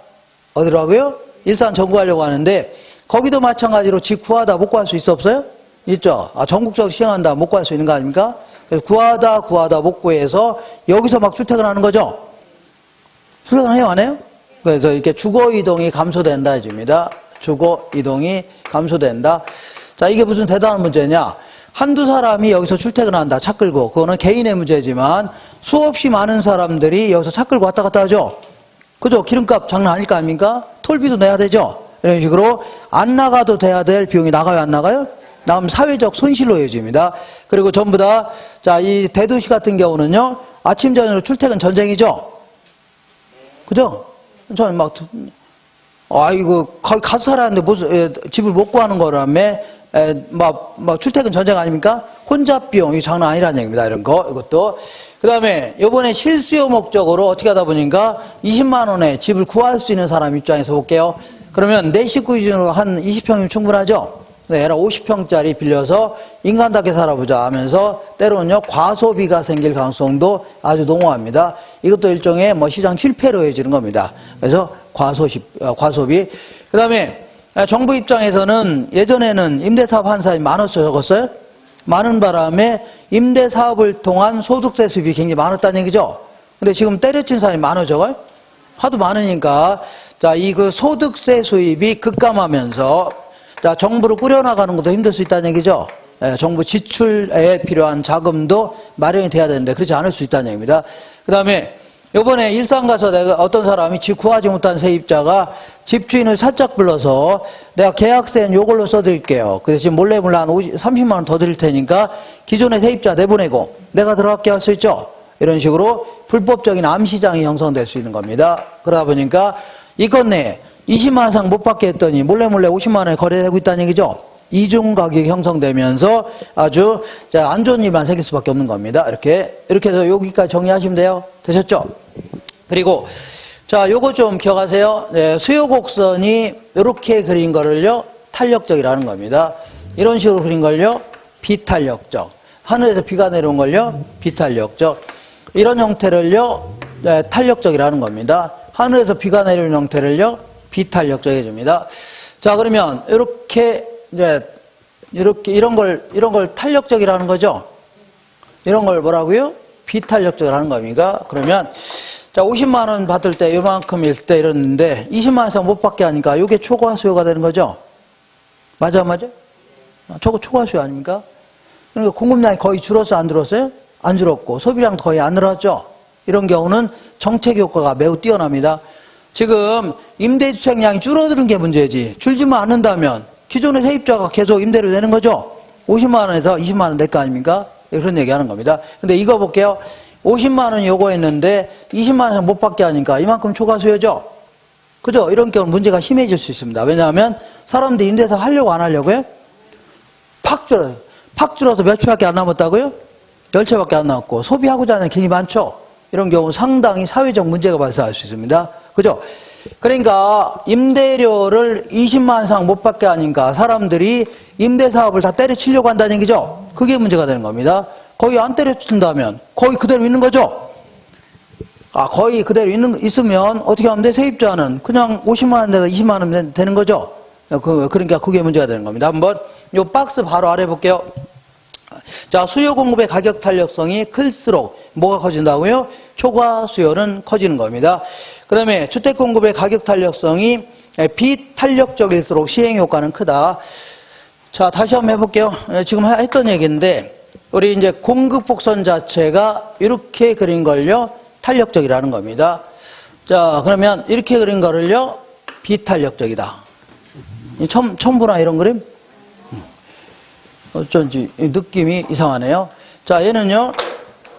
어디라고요? 일산 전국하려고 하는데, 거기도 마찬가지로 집 구하다 못 구할 수 있어 없어요? 있죠? 아, 전국적으로 시행한다 못 구할 수 있는 거 아닙니까? 그래서 구하다 못 구해서 여기서 막 출퇴근 하는 거죠? 출퇴근 해요, 안 해요? 그래서 이렇게 주거 이동이 감소된다 해줍니다. 주거 이동이 감소된다. 자, 이게 무슨 대단한 문제냐? 한두 사람이 여기서 출퇴근한다, 차 끌고. 그거는 개인의 문제지만 수없이 많은 사람들이 여기서 차 끌고 왔다 갔다 하죠? 그죠? 기름값 장난 아닐 거 아닙니까? 톨비도 내야 되죠? 이런 식으로 안 나가도 돼야 될 비용이 나가요, 안 나가요? 나가면 사회적 손실로 이어집니다. 그리고 전부 다, 자, 이 대도시 같은 경우는요, 아침, 저녁으로 출퇴근 전쟁이죠? 그죠? 저는 막, 아이고, 거기 가서 살았는데 무슨, 집을 못 구하는 거라며, 막 출퇴근 전쟁 아닙니까? 혼잡 비용, 이 장난 아니라는 얘기입니다. 이런 거, 이것도. 그 다음에, 요번에 실수요 목적으로 어떻게 하다 보니까 20만원에 집을 구할 수 있는 사람 입장에서 볼게요. 그러면 내 식구 기준으로 한 20평이면 충분하죠? 네, 얘랑 50평짜리 빌려서 인간답게 살아보자 하면서 때로는요, 과소비가 생길 가능성도 아주 농후합니다. 이것도 일종의 시장 실패로 이어지는 겁니다. 그래서 과소비. 그 다음에 정부 입장에서는 예전에는 임대사업 한 사람이 많았어요, 적었어요? 많은 바람에 임대사업을 통한 소득세 수입이 굉장히 많았다는 얘기죠. 근데 지금 때려친 사람이 많아져요? 하도 많으니까, 자, 이 소득세 수입이 급감하면서, 자, 정부를 꾸려나가는 것도 힘들 수 있다는 얘기죠. 정부 지출에 필요한 자금도 마련이 돼야 되는데 그렇지 않을 수 있다는 얘기입니다. 그 다음에 요번에 일산 가서 내가 어떤 사람이 집 구하지 못한 세입자가 집주인을 살짝 불러서 내가 계약서엔 요걸로 써드릴게요. 그래서 지금 몰래 한 30만 원 더 드릴 테니까 기존의 세입자 내보내고 내가 들어갈게 할 수 있죠. 이런 식으로 불법적인 암시장이 형성될 수 있는 겁니다. 그러다 보니까 이 건네 20만 원 이상 못 받게 했더니 몰래 50만 원에 거래되고 있다는 얘기죠. 이중 가격이 형성되면서 아주 안 좋은 일만 생길 수밖에 없는 겁니다. 이렇게 해서 여기까지 정리하시면 돼요. 되셨죠? 그리고 자, 요거 좀 기억하세요. 네, 수요 곡선이 이렇게 그린 거를요 탄력적이라는 겁니다. 이런 식으로 그린 걸요 비탄력적. 하늘에서 비가 내려온 걸요 비탄력적. 이런 형태를요 네, 탄력적이라는 겁니다. 하늘에서 비가 내려온 형태를요 비탄력적 해줍니다. 자, 그러면 이렇게 이제 이런 걸 탄력적이라는 거죠. 이런 걸 뭐라고요? 비탄력적이라는 겁니다. 그러면 자, 50만 원 받을 때 요만큼일 때 이랬는데 20만 원 이상 못 받게 하니까 이게 초과 수요가 되는 거죠. 맞아? 저거 초과 수요 아닙니까? 그러니까 공급량이 거의 줄었어요, 안 줄었어요? 안 줄었고 소비량도 거의 안 늘었죠. 이런 경우는 정책 효과가 매우 뛰어납니다. 지금 임대주택량이 줄어드는 게 문제지. 줄지만 않는다면 기존의 세입자가 계속 임대를 내는 거죠. 50만 원에서 20만 원 낼 거 아닙니까? 그런 얘기하는 겁니다. 근데 이거 볼게요. 50만 원 요구했는데 20만 원 못 받게 하니까 이만큼 초과 수요죠. 그죠? 이런 경우는 문제가 심해질 수 있습니다. 왜냐하면 사람들이 임대사 하려고 안 하려고요? 팍 줄어서 몇 채밖에 안 남았다고요? 10채밖에 안 남았고 소비하고자 하는 길이 많죠. 이런 경우 상당히 사회적 문제가 발생할 수 있습니다. 그죠? 그러니까 임대료를 20만 원 이상 못 받게 하니까 사람들이 임대사업을 다 때려치려고 한다는 얘기죠. 그게 문제가 되는 겁니다. 거의 안 때려친다면 거의 그대로 있는 거죠. 거의 그대로 있으면 어떻게 하면 돼? 세입자는 그냥 50만 원 내다 20만 원 되는 거죠. 그러니까 그게 문제가 되는 겁니다. 한번 이 박스 바로 아래 볼게요. 자, 수요 공급의 가격 탄력성이 클수록 뭐가 커진다고요? 초과 수요는 커지는 겁니다. 그 다음에 주택 공급의 가격 탄력성이 비탄력적일수록 시행 효과는 크다. 자, 다시 한번 해볼게요. 지금 했던 얘기인데 우리 이제 공급 곡선 자체가 이렇게 그린 걸요 탄력적이라는 겁니다. 자, 그러면 이렇게 그린 거를요 비탄력적이다. 처음 보나 이런 그림? 어쩐지 느낌이 이상하네요. 자, 얘는요.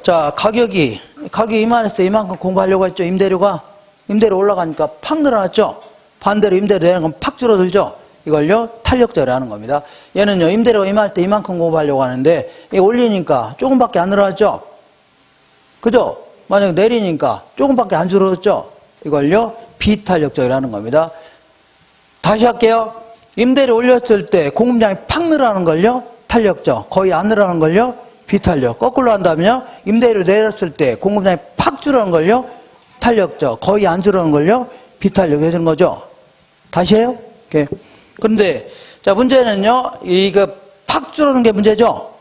자, 가격이 이만했어. 이만큼 공부하려고 했죠. 임대료 올라가니까 팍 늘어났죠. 반대로 임대료 내는 건 팍 줄어들죠. 이걸요 탄력적이라는 겁니다. 얘는요 임대료가 이만할 때 이만큼 공부하려고 하는데 이게 올리니까 조금밖에 안 늘어났죠. 그죠? 만약에 내리니까 조금밖에 안 줄어들었죠. 이걸요 비탄력적이라는 겁니다. 다시 할게요. 임대료 올렸을 때 공급량이 팍 늘어나는 걸요 탄력적, 거의 안 늘어나는 걸요 비탄력. 거꾸로 한다면요 임대료 내렸을 때 공급량이 팍 줄어드는 걸요 탄력적, 거의 안 줄어드는 걸요 비탄력 해주는 거죠. 다시 해요. 이렇게. 그런데 자, 문제는요 이거 팍 줄어드는 게 문제죠.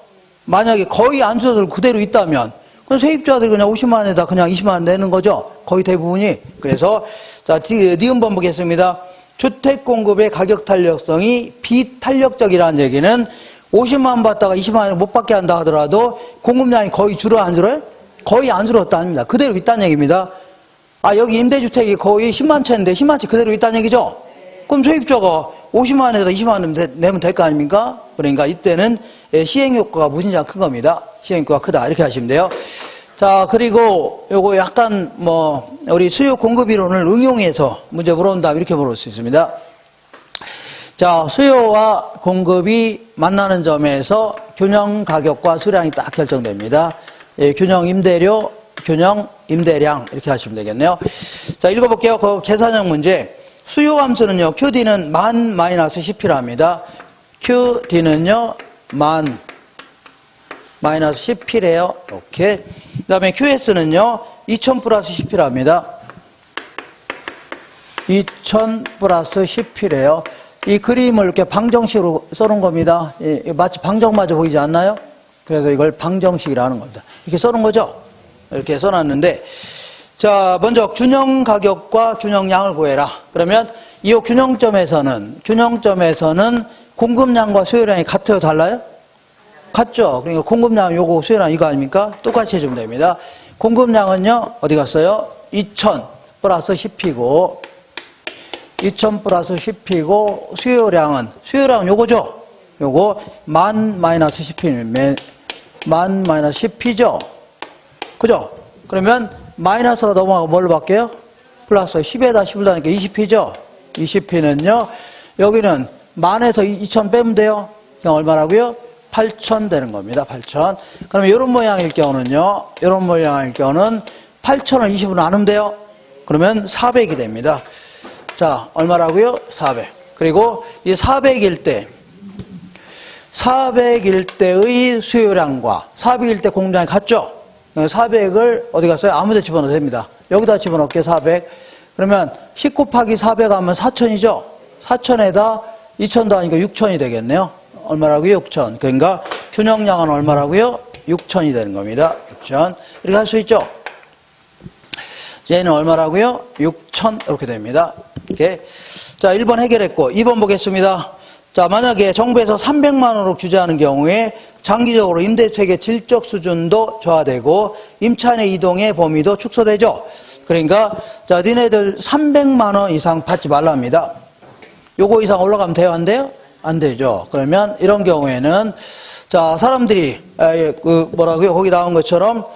만약에 거의 안 줄어들고 그대로 있다면 그럼 세입자들이 그냥 50만 원에다 그냥 20만 원 내는 거죠. 거의 대부분이. 그래서 자, 니은번 보겠습니다. 주택 공급의 가격 탄력성이 비탄력적이라는 얘기는 50만 원 받다가 20만 원 못 받게 한다 하더라도 공급량이 거의 줄어요, 안 줄어요? 거의 안 줄었다 아닙니다. 그대로 있다는 얘기입니다. 여기 임대주택이 거의 10만 채인데 10만 채 그대로 있다는 얘기죠? 그럼 세입자가 50만 원에다 20만 원 내면 될 거 아닙니까? 그러니까 이때는 시행효과가 무진장 큰 겁니다. 시행효과가 크다. 이렇게 하시면 돼요. 자, 그리고 요거 약간 우리 수요 공급 이론을 응용해서 문제 물어온다면 이렇게 물을 수 있습니다. 자, 수요와 공급이 만나는 점에서 균형 가격과 수량이 딱 결정됩니다. 균형 임대료, 균형 임대량 이렇게 하시면 되겠네요. 자, 읽어볼게요. 그 계산형 문제. 수요 함수는요, QD는 만 마이너스 10P랍니다. QD는요, 만 마이너스 10P래요. 이렇게. 그 다음에 QS는요, 2000 플러스 10P랍니다. 2000 플러스 10P래요. 이 그림을 이렇게 방정식으로 써놓은 겁니다. 마치 방정마저 보이지 않나요? 그래서 이걸 방정식이라는 겁니다. 이렇게 써놓은 거죠? 이렇게 써놨는데, 자, 먼저 균형 가격과 균형량을 구해라. 그러면 이 균형점에서는 공급량과 수요량이 같아요, 달라요? 같죠? 그러니까 공급량 요거 수요량 이거 아닙니까? 똑같이 해주면 됩니다. 공급량은요, 어디 갔어요? 2000 플러스 10이고 2000 플러스 10이고 수요량은 요거죠? 요거 만 마이너스 10이면 만 마이너스 10이죠? 그죠? 그러면 마이너스가 넘어가고 뭘로 바뀌어요? 플러스 10에다 10을 더하니까 20p죠? 20p는요, 여기는 만에서 2000 빼면 돼요. 그냥 얼마라고요? 8000 되는 겁니다. 8000. 그러면 이런 모양일 경우는요, 이런 모양일 경우는 8000을 20으로 나누면 돼요. 그러면 400이 됩니다. 자, 얼마라고요? 400. 그리고 이 400일 때의 수요량과 400일 때 공급량이 같죠? 400을 어디 갔어요? 아무 데 집어넣어도 됩니다. 여기다 집어넣을게요, 400. 그러면 10 곱하기 400 하면 4000이죠? 4000에다 2000 더하니까 6000이 되겠네요. 얼마라고요? 6000. 그러니까 균형량은 얼마라고요? 6000이 되는 겁니다. 6000. 이렇게 할 수 있죠? 얘는 얼마라고요? 6000 이렇게 됩니다. 이렇게. 자, 1번 해결했고 2번 보겠습니다. 자, 만약에 정부에서 300만 원으로 규제하는 경우에 장기적으로 임대주택의 질적 수준도 저하되고 임차인의 이동의 범위도 축소되죠. 그러니까 자, 니네들 300만 원 이상 받지 말랍니다. 요거 이상 올라가면 돼요? 안 돼요? 안 되죠. 그러면 이런 경우에는 자, 사람들이 뭐라고요? 거기 나온 것처럼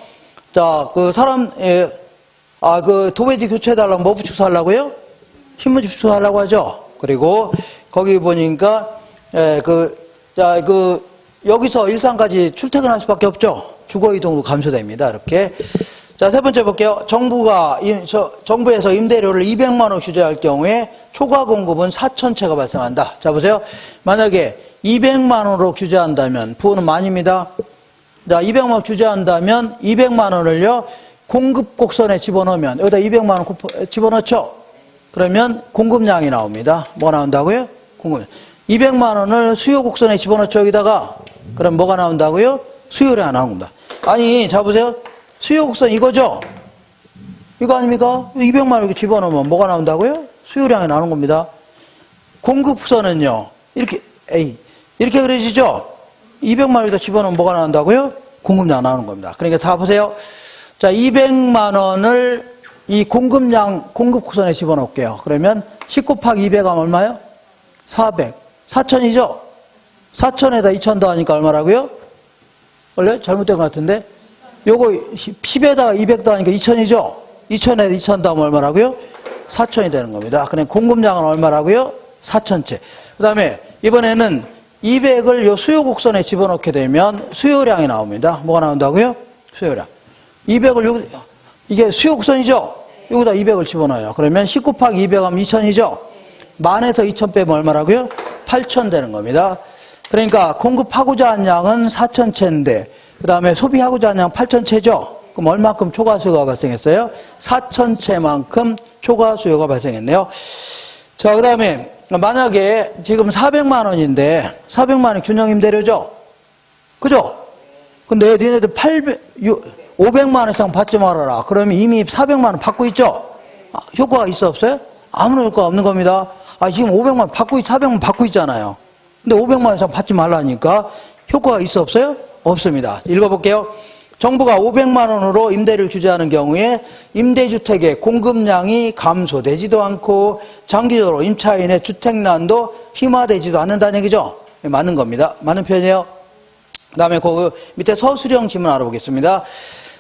자, 도배지 교체해달라고 뭐 축소하려고요? 신문지 축소하려고 하죠. 그리고 거기 보니까 여기서 일산까지 출퇴근할 수밖에 없죠. 주거 이동도 감소됩니다. 이렇게. 자, 세 번째 볼게요. 정부에서 임대료를 200만 원 규제할 경우에 초과 공급은 4000채가 발생한다. 자, 보세요. 만약에 200만 원으로 규제한다면 부호는 만입니다. 자, 200만 원 규제한다면 200만 원을요. 공급 곡선에 집어넣으면 여기다 200만 원 집어넣죠. 그러면 공급량이 나옵니다. 뭐 나온다고요? 공급량. 200만 원을 수요 곡선에 집어넣죠. 여기다가. 그럼 뭐가 나온다고요? 수요량이 나옵니다. 아니, 자 보세요. 수요 곡선 이거죠? 이거 아닙니까? 200만 원 이렇게 집어넣으면 뭐가 나온다고요? 수요량이 나오는 겁니다. 공급선은요. 이렇게 그려지죠? 200만 원에다 집어넣으면 뭐가 나온다고요? 공급량 나오는 겁니다. 그러니까 자 보세요. 자, 200만 원을 이 공급선에 집어넣을게요. 그러면 10 곱하기 200 하면 얼마요? 400. 4000이죠? 4000에다 2000 더하니까 얼마라고요? 원래 잘못된 것 같은데? 요거 10에다가 200 더하니까 2000이죠? 2000에다 2000 더하면 얼마라고요? 4000이 되는 겁니다. 그럼 공급량은 얼마라고요? 4000채. 그 다음에 이번에는 200을 요 수요 곡선에 집어넣게 되면 수요량이 나옵니다. 뭐가 나온다고요? 수요량. 200을 이게 수요 곡선이죠? 여기다 200을 집어넣어요. 그러면 10 곱하기 200 하면 2000이죠? 만에서 2000 빼면 얼마라고요? 8000 되는 겁니다. 그러니까 공급하고자 한 양은 4000채인데 그 다음에 소비하고자 한 양 8000채죠? 그럼 얼마큼 초과 수요가 발생했어요? 4000채만큼 초과 수요가 발생했네요. 자, 그 다음에 만약에 지금 400만 원인데 400만 원 균형임대료죠? 그죠? 근데 니네들 500만 원 이상 받지 말아라. 그러면 이미 400만 원 받고 있죠? 효과가 있어 없어요? 아무런 효과가 없는 겁니다. 지금 500만 원 받고 400만 원 받고 있잖아요. 근데 500만 원 이상 받지 말라니까 효과가 있어 없어요? 없습니다. 읽어볼게요. 정부가 500만 원으로 임대를 규제하는 경우에 임대주택의 공급량이 감소되지도 않고 장기적으로 임차인의 주택난도 심화되지도 않는다는 얘기죠. 맞는 겁니다. 맞는 표현이에요. 그 다음에 그 밑에 서술형 질문 알아보겠습니다.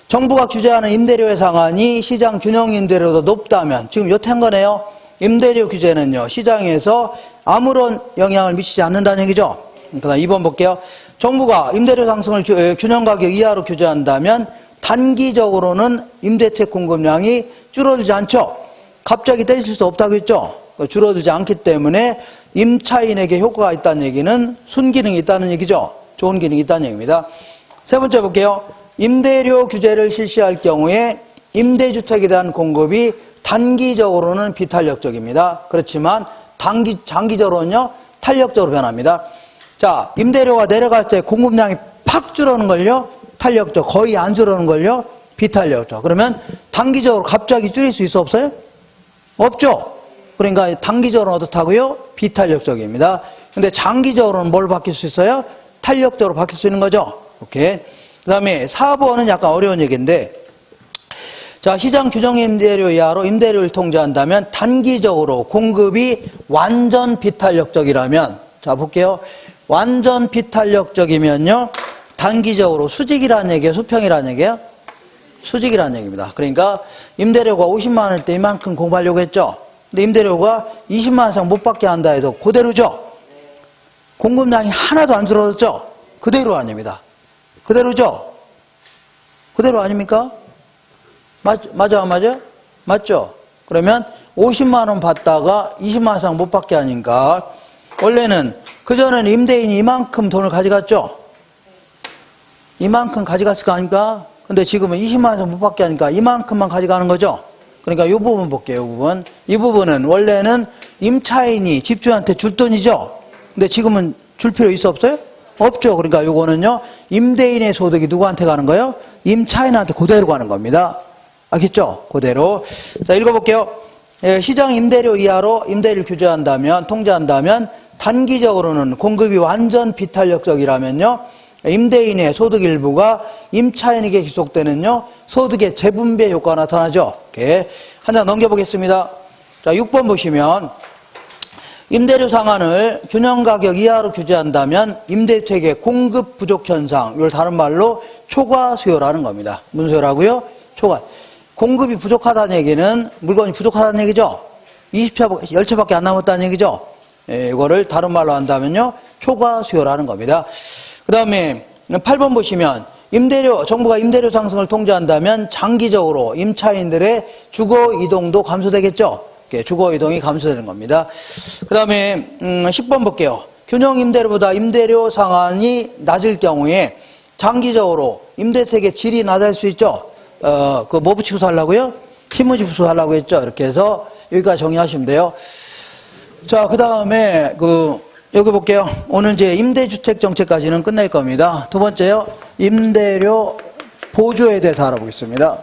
정부가 규제하는 임대료의 상한이 시장 균형 임대료보다 높다면 지금 요태 한 거네요. 임대료 규제는요. 시장에서 아무런 영향을 미치지 않는다는 얘기죠. 그다음 2번 볼게요. 정부가 임대료 상승을 균형 가격 이하로 규제한다면 단기적으로는 임대주택 공급량이 줄어들지 않죠. 갑자기 떼질 수 없다고 했죠. 줄어들지 않기 때문에 임차인에게 효과가 있다는 얘기는 순기능이 있다는 얘기죠. 좋은 기능이 있다는 얘기입니다. 세 번째 볼게요. 임대료 규제를 실시할 경우에 임대주택에 대한 공급이 단기적으로는 비탄력적입니다. 그렇지만 장기적으로는요, 탄력적으로 변합니다. 자, 임대료가 내려갈 때 공급량이 팍 줄어드는 걸요, 탄력적, 거의 안 줄어드는 걸요, 비탄력적. 그러면 단기적으로 갑자기 줄일 수 있어 없어요? 없죠? 그러니까 단기적으로는 어떻다고요? 비탄력적입니다. 근데 장기적으로는 뭘 바뀔 수 있어요? 탄력적으로 바뀔 수 있는 거죠. 오케이. 그 다음에 4번은 약간 어려운 얘기인데, 자, 시장 규정 임대료 이하로 임대료를 통제한다면 단기적으로 공급이 완전 비탄력적이라면, 자, 볼게요. 완전 비탄력적이면요, 단기적으로 수직이라는 얘기예요? 수평이라는 얘기예요? 수직이라는 얘기입니다. 그러니까 임대료가 50만 원일 때 이만큼 공부하려고 했죠? 근데 임대료가 20만 원 이상 못 받게 한다 해도 그대로죠? 공급량이 하나도 안 줄어들었죠? 그대로 아닙니다. 그대로죠? 그대로 아닙니까? 맞아, 안 맞아요? 맞죠? 그러면 50만 원 받다가 20만 원 이상 못 받게 하니까 원래는 그전에는 임대인이 이만큼 돈을 가져갔죠? 이만큼 가져갔을 거 아닙니까? 근데 지금은 20만 원 이상 못 받게 하니까 이만큼만 가져가는 거죠? 그러니까 이 부분 볼게요, 이 부분. 이 부분은 원래는 임차인이 집주인한테 줄 돈이죠? 근데 지금은 줄 필요 있어 없어요? 없죠. 그러니까 요거는요, 임대인의 소득이 누구한테 가는 거예요? 임차인한테 그대로 가는 겁니다. 알겠죠? 그대로. 자, 읽어볼게요. 예, 시장 임대료 이하로 임대료를 규제한다면, 통제한다면, 단기적으로는 공급이 완전 비탄력적이라면요, 임대인의 소득 일부가 임차인에게 기속되는요, 소득의 재분배 효과가 나타나죠. 이렇게. 한 장 넘겨보겠습니다. 자, 6번 보시면, 임대료 상한을 균형 가격 이하로 규제한다면 임대주택의 공급 부족 현상, 이걸 다른 말로 초과 수요라는 겁니다. 무슨 수요라고요? 초과. 공급이 부족하다는 얘기는 물건이 부족하다는 얘기죠. 20채, 10채밖에 안 남았다는 얘기죠. 예, 이거를 다른 말로 한다면요, 초과 수요라는 겁니다. 그 다음에 8번 보시면 정부가 임대료 상승을 통제한다면 장기적으로 임차인들의 주거 이동도 감소되겠죠. 주거 이동이 감소되는 겁니다. 그 다음에 10번 볼게요. 균형 임대료보다 임대료 상한이 낮을 경우에 장기적으로 임대택의 질이 낮을 수 있죠. 뭐 붙이고 살라고요? 신문지 붙이고 살라고 했죠. 이렇게 해서 여기까지 정리하시면 돼요. 자, 그 다음에 여기 볼게요. 오늘 이제 임대주택 정책까지는 끝낼 겁니다. 두 번째요. 임대료 보조에 대해서 알아보겠습니다.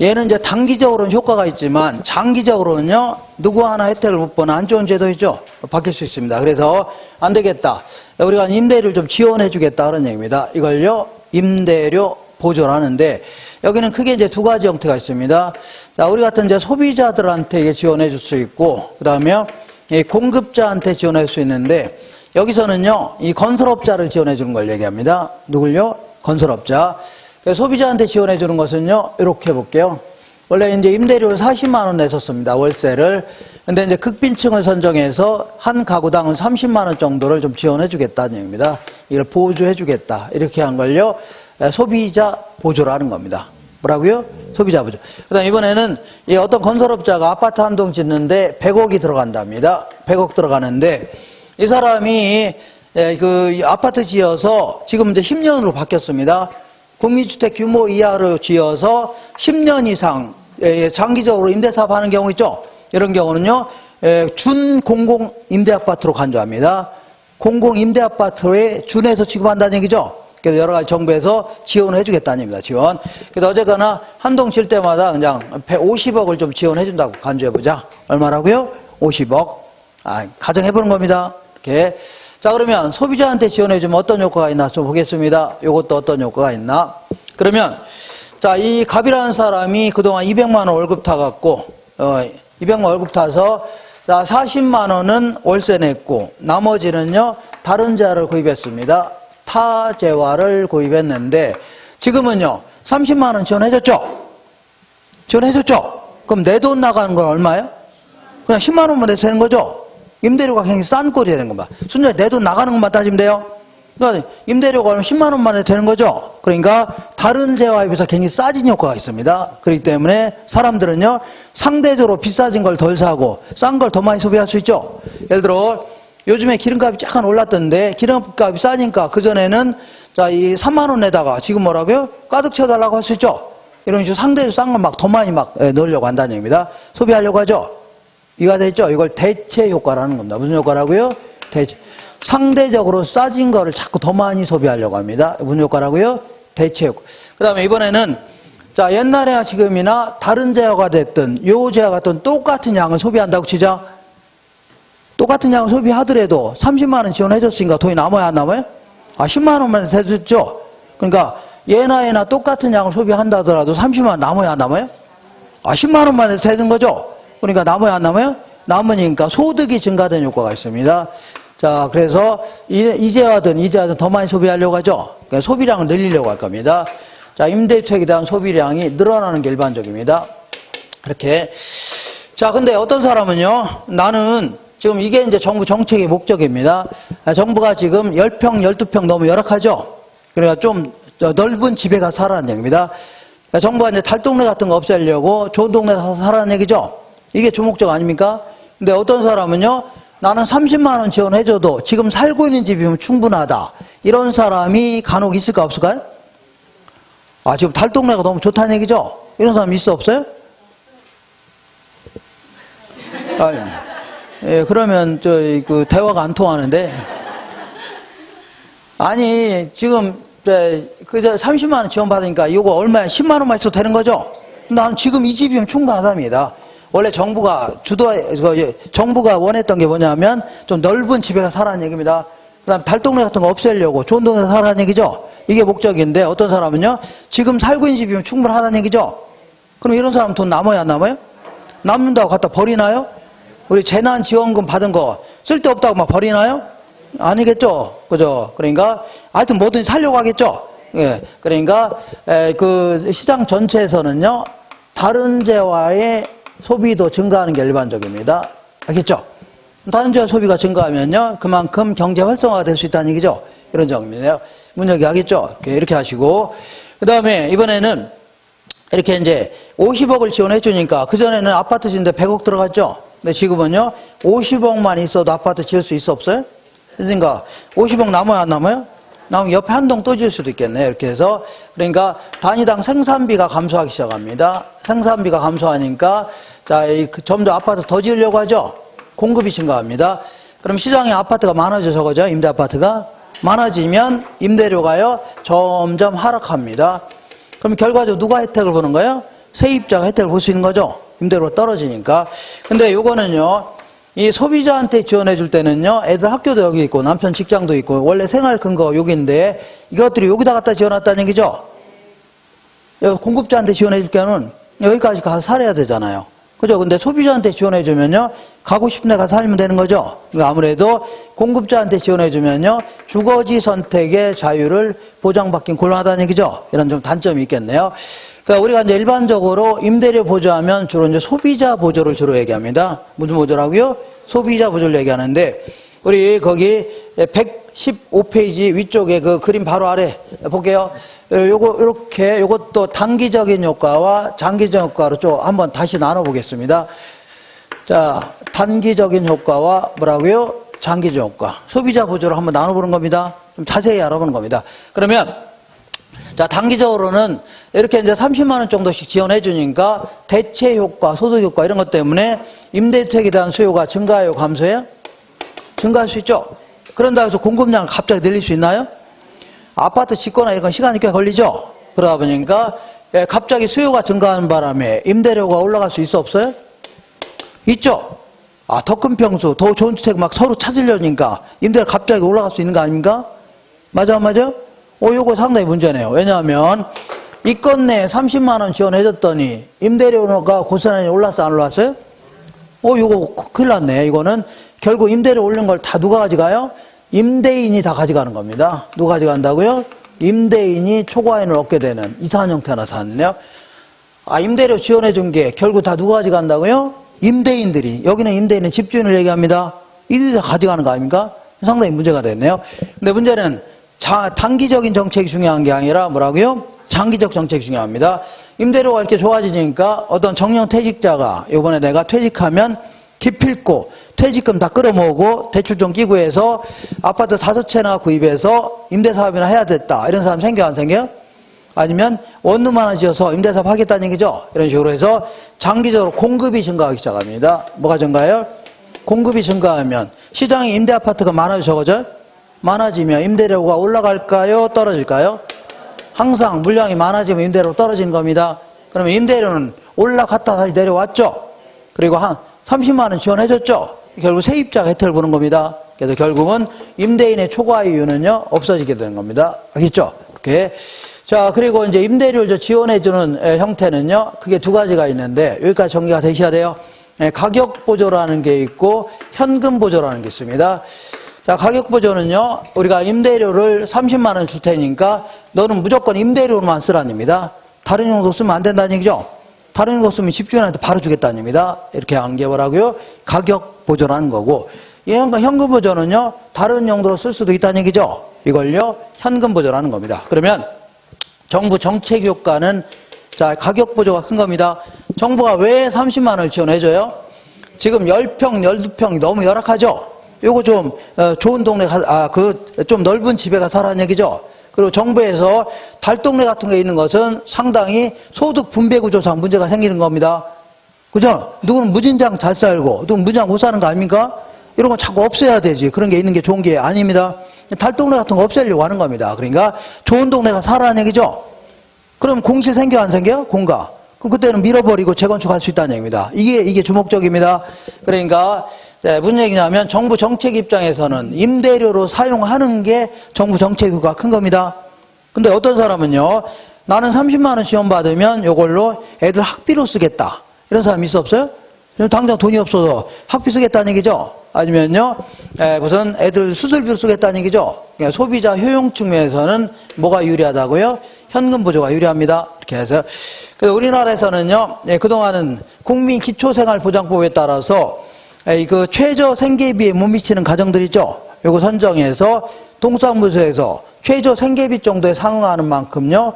얘는 이제 단기적으로는 효과가 있지만 장기적으로는요, 누구 하나 혜택을 못 보는 안 좋은 제도이죠. 바뀔 수 있습니다. 그래서 안 되겠다. 우리가 임대료를 좀 지원해 주겠다 그런 얘기입니다. 이걸요, 임대료 보조라는데 여기는 크게 이제 두 가지 형태가 있습니다. 자, 우리 같은 이제 소비자들한테 이게 지원해 줄 수 있고, 그 다음에 공급자한테 지원할 수 있는데, 여기서는요, 이 건설업자를 지원해 주는 걸 얘기합니다. 누굴요? 건설업자. 소비자한테 지원해 주는 것은요, 이렇게 볼게요. 원래 이제 임대료를 40만 원 냈었습니다. 월세를. 근데 이제 극빈층을 선정해서 한 가구당은 30만 원 정도를 좀 지원해 주겠다는 얘기입니다. 이걸 보조해 주겠다. 이렇게 한 걸요, 소비자 보조라는 겁니다. 뭐라고요? 소비자 보조. 그 다음 이번에는 어떤 건설업자가 아파트 한 동 짓는데 100억이 들어간답니다. 100억 들어가는데 이 사람이 그 아파트 지어서 지금 이제 10년으로 바뀌었습니다. 국민주택 규모 이하로 지어서 10년 이상 장기적으로 임대사업 하는 경우 있죠. 이런 경우는요, 준공공 임대아파트로 간주합니다. 공공 임대아파트에 준해서 취급한다는 얘기죠. 그래서 여러 가지 정부에서 지원을 해주겠다는 얘기입니다. 지원. 그래서 어쨌거나 한 동 칠 때마다 그냥 150억을 좀 지원해준다고 간주해보자. 얼마라고요? 50억. 가정해보는 겁니다. 이렇게. 자, 그러면 소비자한테 지원해주면 어떤 효과가 있나 좀 보겠습니다. 이것도 어떤 효과가 있나. 그러면, 자, 이 갑이라는 사람이 그동안 200만 원 월급 타갖고, 200만 원 월급 타서, 자, 40만 원은 월세 냈고, 나머지는요, 다른 재화를 구입했습니다. 타재화를 구입했는데, 지금은요, 30만 원 지원해줬죠? 지원해줬죠? 그럼 내 돈 나가는 건 얼마예요? 그냥 10만 원만 내도 되는 거죠? 임대료가 굉장히 싼 꼴이 되는 겁니다. 순전히 내 돈 나가는 것만 따지면 돼요. 그러니까 임대료가 얼마 10만 원만 내도 되는 거죠. 그러니까 다른 재화에 비해서 굉장히 싸진 효과가 있습니다. 그렇기 때문에 사람들은요, 상대적으로 비싸진 걸 덜 사고 싼 걸 더 많이 소비할 수 있죠. 예를 들어 요즘에 기름값이 약간 올랐던데 기름값이 싸니까 그전에는 자, 이 3만 원 내다가 지금 뭐라고요? 가득 채워달라고 할 수 있죠. 이런 식으로 상대적으로 싼 걸 막 더 많이 막 넣으려고 한다는 얘기입니다. 소비하려고 하죠. 이해가 됐죠? 이걸 대체 효과라는 겁니다. 무슨 효과라고요? 대체. 상대적으로 싸진 거를 자꾸 더 많이 소비하려고 합니다. 무슨 효과라고요? 대체 효과. 그 다음에 이번에는, 자, 옛날에나 지금이나 다른 재화가 됐든, 요 재화가 됐든 똑같은 양을 소비한다고 치자. 똑같은 양을 소비하더라도 30만 원 지원해줬으니까 돈이 남아야 안 남아요? 10만 원만 해줬죠? 그러니까 얘나 똑같은 양을 소비한다 하더라도 30만 원 남아야 안 남아요? 10만 원만 해도 되는 거죠? 그러니까 남아야 안 남아요? 남으니까 소득이 증가된 효과가 있습니다. 자, 그래서 이제와든 더 많이 소비하려고 하죠? 그러니까 소비량을 늘리려고 할 겁니다. 자, 임대주택에 대한 소비량이 늘어나는 게 일반적입니다. 그렇게. 자, 근데 어떤 사람은요, 나는 지금 이게 이제 정부 정책의 목적입니다. 정부가 지금 10평, 12평 너무 열악하죠? 그러니까 좀 넓은 집에 가서 살라는 얘기입니다. 그러니까 정부가 이제 달동네 같은 거 없애려고 좋은 동네 가서 살라는 얘기죠? 이게 주목적 아닙니까? 근데 어떤 사람은요, 나는 30만 원 지원해줘도 지금 살고 있는 집이면 충분하다. 이런 사람이 간혹 있을까 없을까요? 지금 달동네가 너무 좋다는 얘기죠? 이런 사람 있어 없어요? 예, 그러면 그 대화가 안 통하는데. 아니, 지금 그저 30만 원 지원받으니까 이거 얼마야? 10만 원만 있어도 되는 거죠? 나는 지금 이 집이면 충분하답니다. 원래 정부가 원했던 게 뭐냐면 좀 넓은 집에 가서 살라는 얘기입니다. 그 다음 달동네 같은 거 없애려고 좋은 동네에서 살라는 얘기죠. 이게 목적인데 어떤 사람은요, 지금 살고 있는 집이면 충분하다는 얘기죠. 그럼 이런 사람 돈 남아요 안 남아요? 남는다고 갖다 버리나요? 우리 재난지원금 받은 거 쓸데없다고 막 버리나요? 아니겠죠. 그죠? 그러니까 하여튼 뭐든지 살려고 하겠죠. 예. 그러니까 그 시장 전체에서는요, 다른 재화의 소비도 증가하는 게 일반적입니다. 알겠죠? 다른 재화 소비가 증가하면요, 그만큼 경제 활성화가 될 수 있다는 얘기죠. 이런 점이네요. 문역이 하겠죠? 이렇게 하시고, 그 다음에 이번에는 이렇게 이제 50억을 지원해 주니까, 그전에는 아파트 짓는데 100억 들어갔죠? 근데 지금은요, 50억만 있어도 아파트 지을 수 있어 없어요? 그러니까 50억 남아요 안 남아요? 나오면 옆에 한 동 또 지을 수도 있겠네. 이렇게 해서. 그러니까 단위당 생산비가 감소하기 시작합니다. 생산비가 감소하니까, 자, 점점 아파트 더 지으려고 하죠? 공급이 증가합니다. 그럼 시장에 아파트가 많아져서 그죠? 임대 아파트가 많아지면 임대료가요, 점점 하락합니다. 그럼 결과적으로 누가 혜택을 보는 거예요? 세입자가 혜택을 볼 수 있는 거죠? 임대료가 떨어지니까. 근데 요거는요, 이 소비자한테 지원해 줄 때는요, 애들 학교도 여기 있고 남편 직장도 있고 원래 생활 근거 여기인데 이것들이 여기다 갖다 지어놨다는 얘기죠. 공급자한테 지원해 줄 때는 여기까지 가서 살아야 되잖아요. 그죠? 근데 소비자한테 지원해 주면요, 가고 싶은 데 가서 살면 되는 거죠. 그러니까 아무래도 공급자한테 지원해 주면요, 주거지 선택의 자유를 보장받긴 곤란하다는 얘기죠. 이런 좀 단점이 있겠네요. 그러니까 우리가 이제 일반적으로 임대료 보조하면 주로 이제 소비자 보조를 주로 얘기합니다. 무슨 보조라고요? 소비자 보조를 얘기하는데, 우리 거기 115페이지 위쪽에 그 그림 바로 아래 볼게요. 요것도 단기적인 효과와 장기적 효과로 좀 한번 다시 나눠보겠습니다. 자, 단기적인 효과와 뭐라고요? 장기적 효과. 소비자 보조를 한번 나눠보는 겁니다. 좀 자세히 알아보는 겁니다. 그러면, 자, 단기적으로는 이렇게 이제 30만 원 정도씩 지원해 주니까 대체 효과, 소득 효과 이런 것 때문에 임대주택에 대한 수요가 증가해요, 감소해요? 증가할 수 있죠? 그런다 해서 공급량을 갑자기 늘릴 수 있나요? 아파트 짓거나 이런 건 시간이 꽤 걸리죠? 그러다 보니까 갑자기 수요가 증가하는 바람에 임대료가 올라갈 수 있어 없어요? 있죠? 더 큰 평수, 더 좋은 주택 막 서로 찾으려니까 임대료가 갑자기 올라갈 수 있는 거 아닙니까? 맞아, 맞아? 요거 상당히 문제네요. 왜냐하면 이 건 내에 30만 원 지원해줬더니 임대료가 고스란히 올랐어, 안 올랐어요? 요거 큰일 났네. 이거는 결국 임대료 올린 걸 다 누가 가져가요? 임대인이 다 가져가는 겁니다. 누가 가져간다고요? 임대인이 초과인을 얻게 되는 이상한 형태가 나타났네요. 임대료 지원해준 게 결국 다 누가 가져간다고요? 임대인들이. 여기는 임대인은 집주인을 얘기합니다. 이들이 다 가져가는 거 아닙니까? 상당히 문제가 됐네요. 근데 문제는 단기적인 정책이 중요한 게 아니라 뭐라고요? 장기적 정책이 중요합니다. 임대료가 이렇게 좋아지니까 어떤 정년 퇴직자가 이번에 내가 퇴직하면 기필코 퇴직금 다 끌어모으고 대출 좀 끼고 해서 아파트 5채나 구입해서 임대사업이나 해야 됐다. 이런 사람 생겨 안 생겨요? 아니면 원룸 하나 지어서 임대사업 하겠다는 얘기죠. 이런 식으로 해서 장기적으로 공급이 증가하기 시작합니다. 뭐가 증가해요? 공급이 증가하면 시장에 임대 아파트가 많아져 적어져? 많아지면 임대료가 올라갈까요? 떨어질까요? 항상 물량이 많아지면 임대료 떨어지는 겁니다. 그러면 임대료는 올라갔다 다시 내려왔죠. 그리고 한 30만 원 지원해줬죠. 결국 세입자가 혜택을 보는 겁니다. 그래서 결국은 임대인의 초과 이유는요, 없어지게 되는 겁니다. 알겠죠? 이렇게. 자, 그리고 이제 임대료를 지원해주는 형태는요, 그게 두 가지가 있는데, 여기까지 정리가 되셔야 돼요. 가격 보조라는 게 있고, 현금 보조라는 게 있습니다. 자, 가격 보조는요, 우리가 임대료를 30만 원 줄 테니까, 너는 무조건 임대료로만 쓰라는 얘기입니다. 다른 용도 쓰면 안 된다는 얘기죠? 다른 용도 쓰면 집주인한테 바로 주겠다는 얘기입니다. 이렇게 안겨보라고요. 가격 보조라는 거고, 이 현금 보조는요, 다른 용도로 쓸 수도 있다는 얘기죠? 이걸요, 현금 보조라는 겁니다. 그러면, 정부 정책 효과는, 자, 가격 보조가 큰 겁니다. 정부가 왜 30만 원을 지원해줘요? 지금 10평, 12평이 너무 열악하죠? 요거 좀, 좋은 동네, 좀 넓은 집에 가 살라는 얘기죠? 그리고 정부에서 달동네 같은 게 있는 것은 상당히 소득 분배 구조상 문제가 생기는 겁니다. 그죠? 누구는 무진장 잘 살고, 누구는 무진장 못 사는 거 아닙니까? 이런 거 자꾸 없애야 되지. 그런 게 있는 게 좋은 게 아닙니다. 달동네 같은 거 없애려고 하는 겁니다. 그러니까 좋은 동네가 살아라는 얘기죠. 그럼 공실 생겨 안 생겨요? 공가. 그럼 그때는 밀어버리고 재건축할 수 있다는 얘기입니다. 이게 주목적입니다. 그러니까 무슨 얘기냐면 정부 정책 입장에서는 임대료로 사용하는 게 정부 정책 효과가 큰 겁니다. 근데 어떤 사람은요, 나는 30만 원 지원받으면 이걸로 애들 학비로 쓰겠다. 이런 사람 있어 없어요? 당장 돈이 없어서 학비 쓰겠다는 얘기죠. 아니면요, 무슨 애들 수술비로 쓰겠다는 얘기죠. 그러니까 소비자 효용 측면에서는 뭐가 유리하다고요? 현금 보조가 유리합니다. 이렇게 해서. 우리나라에서는요, 그동안은 국민기초생활보장법에 따라서 그 최저 생계비에 못 미치는 가정들 있죠. 요거 선정해서 동사무소에서 최저 생계비 정도에 상응하는 만큼요,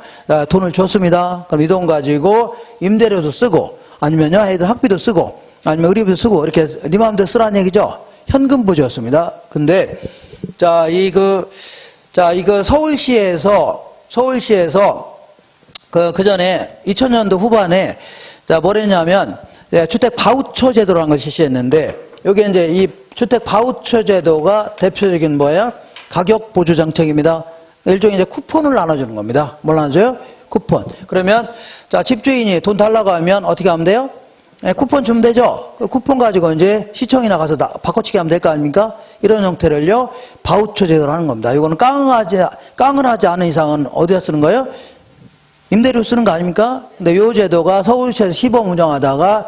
돈을 줬습니다. 그럼 이 돈 가지고 임대료도 쓰고, 아니면요, 애들 학비도 쓰고, 아니면 의료비도 쓰고, 이렇게 네 마음대로 쓰라는 얘기죠. 현금 보조였습니다. 근데, 이거 서울시에서 그 전에 2000년도 후반에, 뭐랬냐면, 주택 바우처 제도라는 걸 실시했는데, 여기 이제 이 주택 바우처 제도가 대표적인 뭐예요? 가격 보조 정책입니다. 일종의 이제 쿠폰을 나눠주는 겁니다. 뭘 나눠줘요? 쿠폰. 그러면, 집주인이 돈 달라고 하면 어떻게 하면 돼요? 쿠폰 주면 되죠? 그 쿠폰 가지고 이제 시청이나 가서 바꿔치기 하면 될 거 아닙니까? 이런 형태를요, 바우처 제도로 하는 겁니다. 이거는 깡을 하지 않은 이상은 어디다 쓰는 거예요? 임대료 쓰는 거 아닙니까? 근데 요 제도가 서울시에서 시범 운영하다가,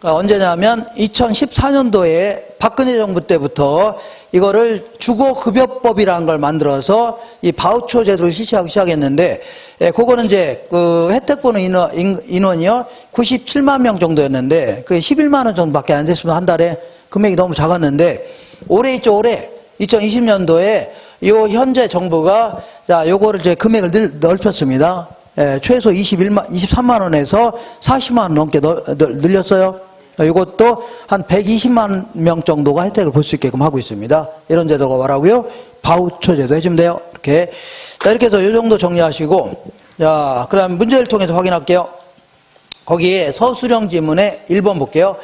언제냐면 2014년도에 박근혜 정부 때부터 이거를 주거급여법이라는 걸 만들어서 이 바우처 제도를 실시하기 시작했는데, 그거는 이제 그 혜택 보는 인원이요, 97만 명 정도였는데, 그 11만 원 정도밖에 안 됐습니다. 한 달에. 금액이 너무 작았는데, 올해 있죠, 올해. 2020년도에 요 현재 정부가 요거를 이제 금액을 넓혔습니다. 최소 23만 원에서 40만 원 넘게 늘렸어요. 이것도 한 120만 명 정도가 혜택을 볼 수 있게끔 하고 있습니다. 이런 제도가 뭐라고요? 바우처 제도 해주면 돼요. 이렇게. 이렇게 해서 이 정도 정리하시고, 그 다음 문제를 통해서 확인할게요. 거기에 서술형 지문에 1번 볼게요.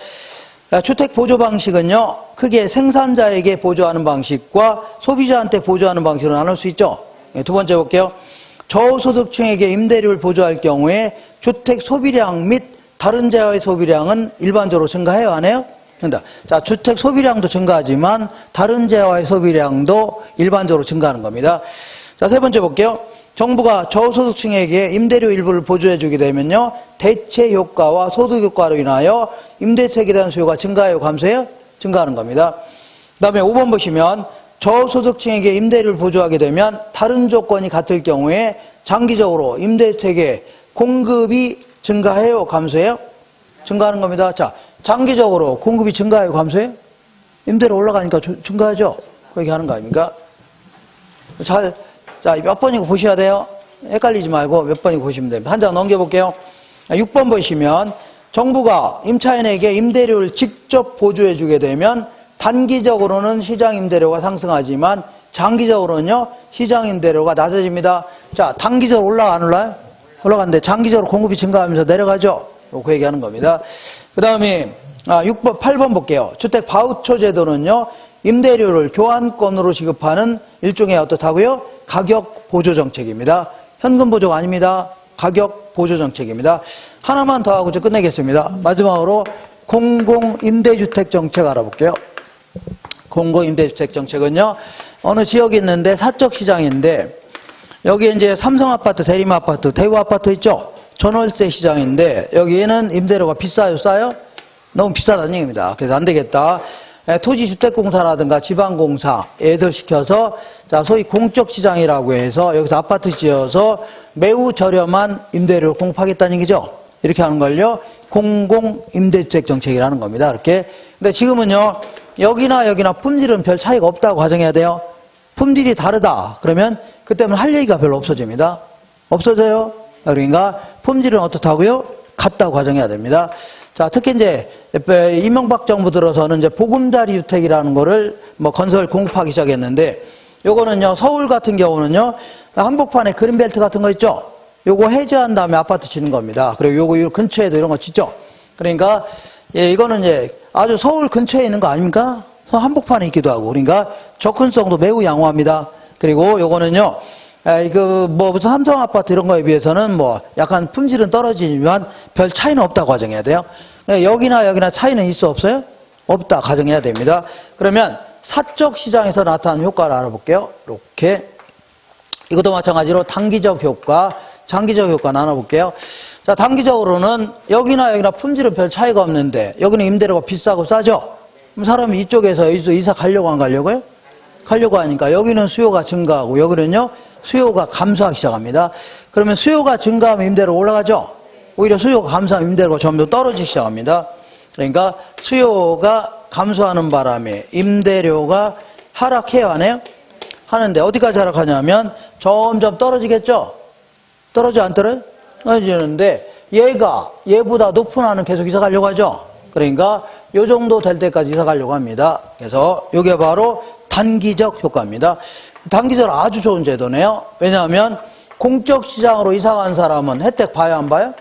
주택 보조 방식은요, 크게 생산자에게 보조하는 방식과 소비자한테 보조하는 방식으로 나눌 수 있죠. 두 번째 볼게요. 저소득층에게 임대료를 보조할 경우에 주택 소비량 및 다른 재화의 소비량은 일반적으로 증가해요, 안 해요? 자, 주택 소비량도 증가하지만 다른 재화의 소비량도 일반적으로 증가하는 겁니다. 자, 세 번째 볼게요. 정부가 저소득층에게 임대료 일부를 보조해 주게 되면요, 대체 효과와 소득 효과로 인하여 임대주택에 대한 수요가 증가해요, 감소해요? 증가하는 겁니다. 그 다음에 5번 보시면 저소득층에게 임대료를 보조하게 되면 다른 조건이 같을 경우에 장기적으로 임대주택의 공급이 증가해요, 감소해요? 증가하는 겁니다. 자, 장기적으로 공급이 증가해요, 감소해요? 임대료 올라가니까 증가하죠? 그 얘기 하는 거 아닙니까? 몇 번이고 보셔야 돼요. 헷갈리지 말고 몇 번이고 보시면 됩니다. 한 장 넘겨볼게요. 6번 보시면 정부가 임차인에게 임대료를 직접 보조해 주게 되면 단기적으로는 시장 임대료가 상승하지만 장기적으로는요, 시장 임대료가 낮아집니다. 자, 단기적으로 올라가 안 올라요? 올라가는데 장기적으로 공급이 증가하면서 내려가죠? 그 얘기하는 겁니다. 그 다음에 8번 볼게요. 주택 바우처 제도는요, 임대료를 교환권으로 지급하는 일종의 어떻다고요? 가격 보조 정책입니다. 현금 보조가 아닙니다. 가격 보조 정책입니다. 하나만 더 하고 이제 끝내겠습니다. 마지막으로 공공임대주택 정책 알아볼게요. 공공임대주택 정책은요, 어느 지역이 있는데 사적 시장인데, 여기 이제 삼성아파트, 대림아파트, 대우아파트 있죠? 전월세 시장인데 여기에는 임대료가 비싸요, 싸요? 너무 비싸다는 얘기입니다. 그래서 안 되겠다. 토지주택공사라든가 지방공사 애들 시켜서 자 소위 공적시장이라고 해서 여기서 아파트 지어서 매우 저렴한 임대료를 공급하겠다는 얘기죠. 이렇게 하는 걸요 공공임대주택 정책이라는 겁니다. 이렇게. 근데 지금은요 여기나 여기나 품질은 별 차이가 없다고 가정해야 돼요. 품질이 다르다 그러면 그때는 할 얘기가 별로 없어집니다. 없어져요. 그러니까 품질은 어떻다고요? 같다고 가정해야 됩니다. 자, 특히 이제 이명박 정부 들어서는 이제 보금자리 주택이라는 거를 뭐 건설 공급하기 시작했는데 요거는요 서울 같은 경우는요 한복판에 그린벨트 같은 거 있죠? 요거 해제한 다음에 아파트 짓는 겁니다. 그리고 요거 근처에도 이런 거 짓죠? 그러니까 예, 이거는 이제 아주 서울 근처에 있는 거 아닙니까? 한복판에 있기도 하고 그러니까 접근성도 매우 양호합니다. 그리고 요거는요 무슨 삼성 아파트 이런 거에 비해서는 뭐 약간 품질은 떨어지지만 별 차이는 없다고 가정해야 돼요. 여기나 여기나 차이는 있어 없어요? 없다 가정해야 됩니다. 그러면 사적 시장에서 나타나는 효과를 알아볼게요. 이렇게 이것도 마찬가지로 단기적 효과, 장기적 효과 나눠볼게요. 자, 단기적으로는 여기나 여기나 품질은 별 차이가 없는데 여기는 임대료가 비싸고 싸죠? 그럼 사람이 이쪽에서 이사 가려고 안 가려고요? 가려고 하니까 여기는 수요가 증가하고 여기는요 수요가 감소하기 시작합니다. 그러면 수요가 증가하면 임대료가 올라가죠? 오히려 수요가 감소하면 임대료가 점점 떨어지기 시작합니다. 그러니까 수요가 감소하는 바람에 임대료가 하락해야 하네요? 하는데 어디까지 하락하냐면 점점 떨어지겠죠? 떨어져 안 떨어져? 떨어지는데 얘보다 높은 한은 계속 이사 가려고 하죠? 그러니까 요 정도 될 때까지 이사 가려고 합니다. 그래서 이게 바로 단기적 효과입니다. 단기적으로 아주 좋은 제도네요. 왜냐하면 공적 시장으로 이사 간 사람은 혜택 봐요, 안 봐요?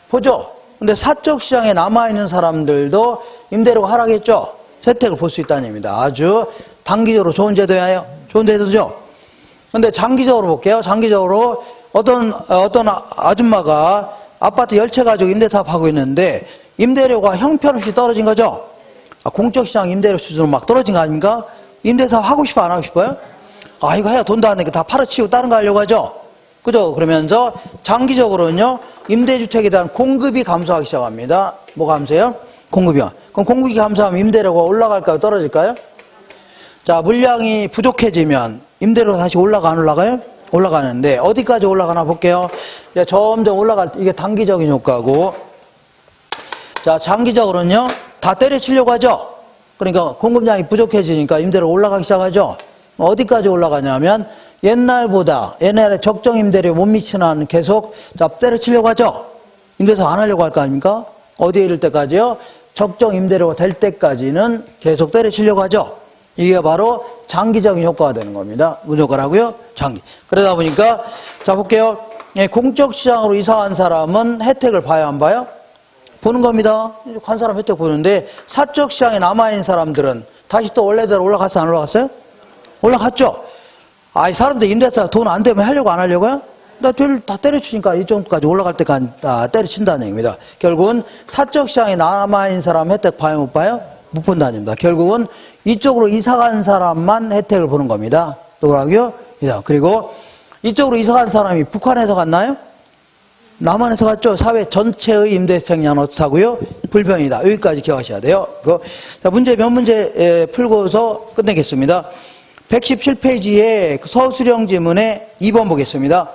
보죠. 근데 사적 시장에 남아있는 사람들도 임대료가 하락했죠. 혜택을 볼 수 있다는 얘기입니다. 아주 단기적으로 좋은 제도예요. 좋은 제도죠. 근데 장기적으로 볼게요. 장기적으로 어떤 아줌마가 아파트 10채 가지고 임대사업 하고 있는데 임대료가 형편없이 떨어진 거죠. 공적 시장 임대료 수준으로 막 떨어진 거 아닙니까? 임대사업 하고 싶어 안 하고 싶어요? 이거 해야 돈도 안 되니까 다 팔아치우고 다른 거 하려고 하죠. 그죠? 그러면서 장기적으로는요 임대주택에 대한 공급이 감소하기 시작합니다. 뭐 감소해요? 공급이요. 그럼 공급이 감소하면 임대료가 올라갈까요? 떨어질까요? 자, 물량이 부족해지면 임대료가 다시 올라가 안 올라가요? 올라가는데 어디까지 올라가나 볼게요. 이제 점점 이게 단기적인 효과고, 자 장기적으로는요 다 때려치려고 하죠. 그러니까 공급량이 부족해지니까 임대료 올라가기 시작하죠. 어디까지 올라가냐면 옛날에 적정 임대료에 못 미치는 한 계속 때려치려고 하죠. 임대사 안 하려고 할 거 아닙니까? 어디에 이를 때까지요? 적정 임대료가 될 때까지는 계속 때려치려고 하죠. 이게 바로 장기적인 효과가 되는 겁니다. 무슨 효과라고요? 장기. 그러다 보니까 자 볼게요. 공적 시장으로 이사한 사람은 혜택을 봐요, 안 봐요? 보는 겁니다. 간 사람 혜택 보는데 사적 시장에 남아있는 사람들은 다시 또 원래대로 올라갔어요, 안 올라갔어요? 올라갔죠. 이 사람들 임대차 돈 안 되면 하려고 안 하려고요? 다 때려치니까 이 정도까지 올라갈 때까지 다 때려친다는 얘기입니다. 결국은 사적 시장에 남아있는 사람 혜택 봐요, 못 봐요? 못 본다는 얘기입니다. 결국은 이쪽으로 이사간 사람만 혜택을 보는 겁니다. 뭐라고요? 그리고 이쪽으로 이사간 사람이 북한에서 갔나요? 남한에서 갔죠. 사회 전체의 임대주택량은 어떻다고요? 불변이다. 여기까지 기억하셔야 돼요. 자, 몇 문제 풀고서 끝내겠습니다. 117페이지에 서술형 지문에 2번 보겠습니다.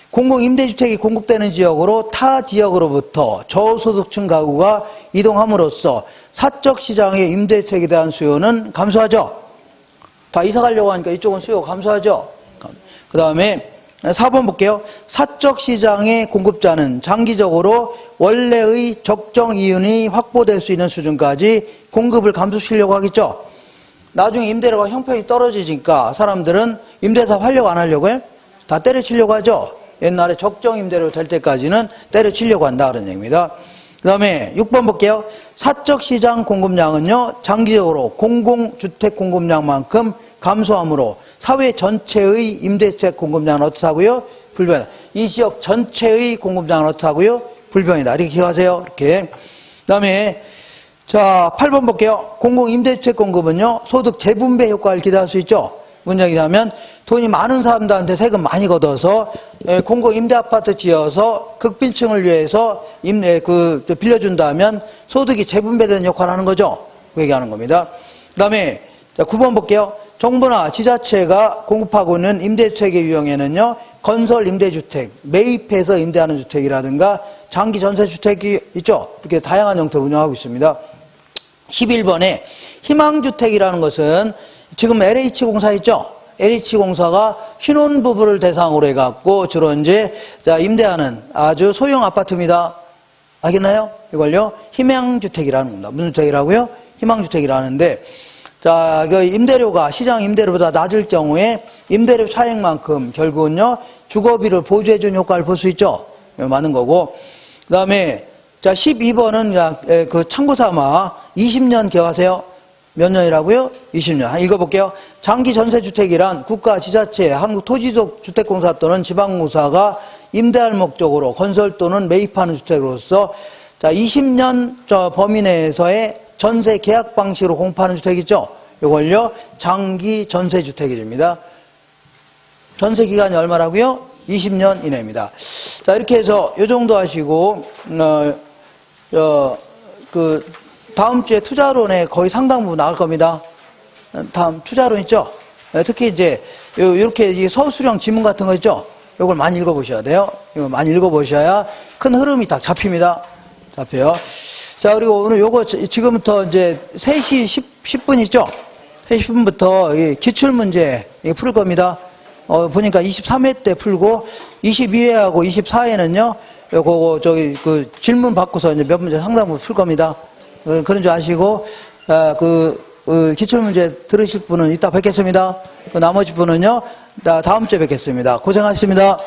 공공임대주택이 공급되는 지역으로 타 지역으로부터 저소득층 가구가 이동함으로써 사적 시장의 임대주택에 대한 수요는 감소하죠. 다 이사 가려고 하니까 이쪽은 수요가 감소하죠. 그 다음에 4번 볼게요. 사적 시장의 공급자는 장기적으로 원래의 적정 이윤이 확보될 수 있는 수준까지 공급을 감소시키려고 하겠죠. 나중에 임대료가 형편이 떨어지니까 사람들은 임대사업 하려고 안 하려고요? 다 때려치려고 하죠. 옛날에 적정 임대료 될 때까지는 때려치려고 한다 그런 얘기입니다. 그 다음에 6번 볼게요. 사적 시장 공급량은요 장기적으로 공공주택 공급량만큼 감소하므로 사회 전체의 임대주택 공급량은 어떻다고요? 불변이다. 이 지역 전체의 공급량은 어떻다고요? 불변이다. 이렇게 기억하세요. 이렇게. 그 다음에 자 8번 볼게요. 공공임대주택 공급은요 소득 재분배 효과를 기대할 수 있죠. 문장이라면 돈이 많은 사람들한테 세금 많이 걷어서 공공 임대 아파트 지어서 극빈층을 위해서 빌려준다면 소득이 재분배되는 역할을 하는 거죠. 그 얘기하는 겁니다. 그다음에 자, 9번 볼게요. 정부나 지자체가 공급하고 있는 임대주택의 유형에는요, 건설 임대주택, 매입해서 임대하는 주택이라든가 장기 전세주택이 있죠. 이렇게 다양한 형태로 운영하고 있습니다. 11번에 희망주택이라는 것은 지금 LH공사 있죠. LH공사가 신혼부부를 대상으로 해갖고 주로 이제 임대하는 아주 소형 아파트입니다. 알겠나요? 이걸요, 희망주택이라는 겁니다. 무슨 주택이라고요? 희망주택이라는데, 자, 그 임대료가 시장 임대료보다 낮을 경우에 임대료 차익만큼 결국은요, 주거비를 보조해주는 효과를 볼 수 있죠. 많은 거고. 그 다음에, 자, 12번은 그 참고 삼아 20년 기억하세요? 몇 년이라고요? 20년. 읽어볼게요. 장기 전세주택이란 국가, 지자체, 한국토지주택공사 또는 지방공사가 임대할 목적으로 건설 또는 매입하는 주택으로서 자, 20년 범위 내에서의 전세 계약 방식으로 공급하는 주택 있죠? 이걸요, 장기 전세주택입니다. 전세 기간이 얼마라고요? 20년 이내입니다. 자, 이렇게 해서 요 정도 하시고, 다음 주에 투자론에 거의 상당 부분 나올 겁니다. 다음 투자론 있죠? 특히 이제, 요렇게 서술형 지문 같은 거 있죠? 요걸 많이 읽어보셔야 돼요. 이거 많이 읽어보셔야 큰 흐름이 딱 잡힙니다. 잡혀요. 자, 그리고 오늘 요거 지금부터 이제 3시 10분 있죠? 3시 10분부터 기출문제 풀 겁니다. 보니까 23회 때 풀고 22회하고 24회는요, 요거 그 질문 받고서 이제 몇 문제 상담을 풀 겁니다. 그런 줄 아시고, 기출문제 들으실 분은 이따 뵙겠습니다. 그 나머지 분은요, 다음 주에 뵙겠습니다. 고생하셨습니다.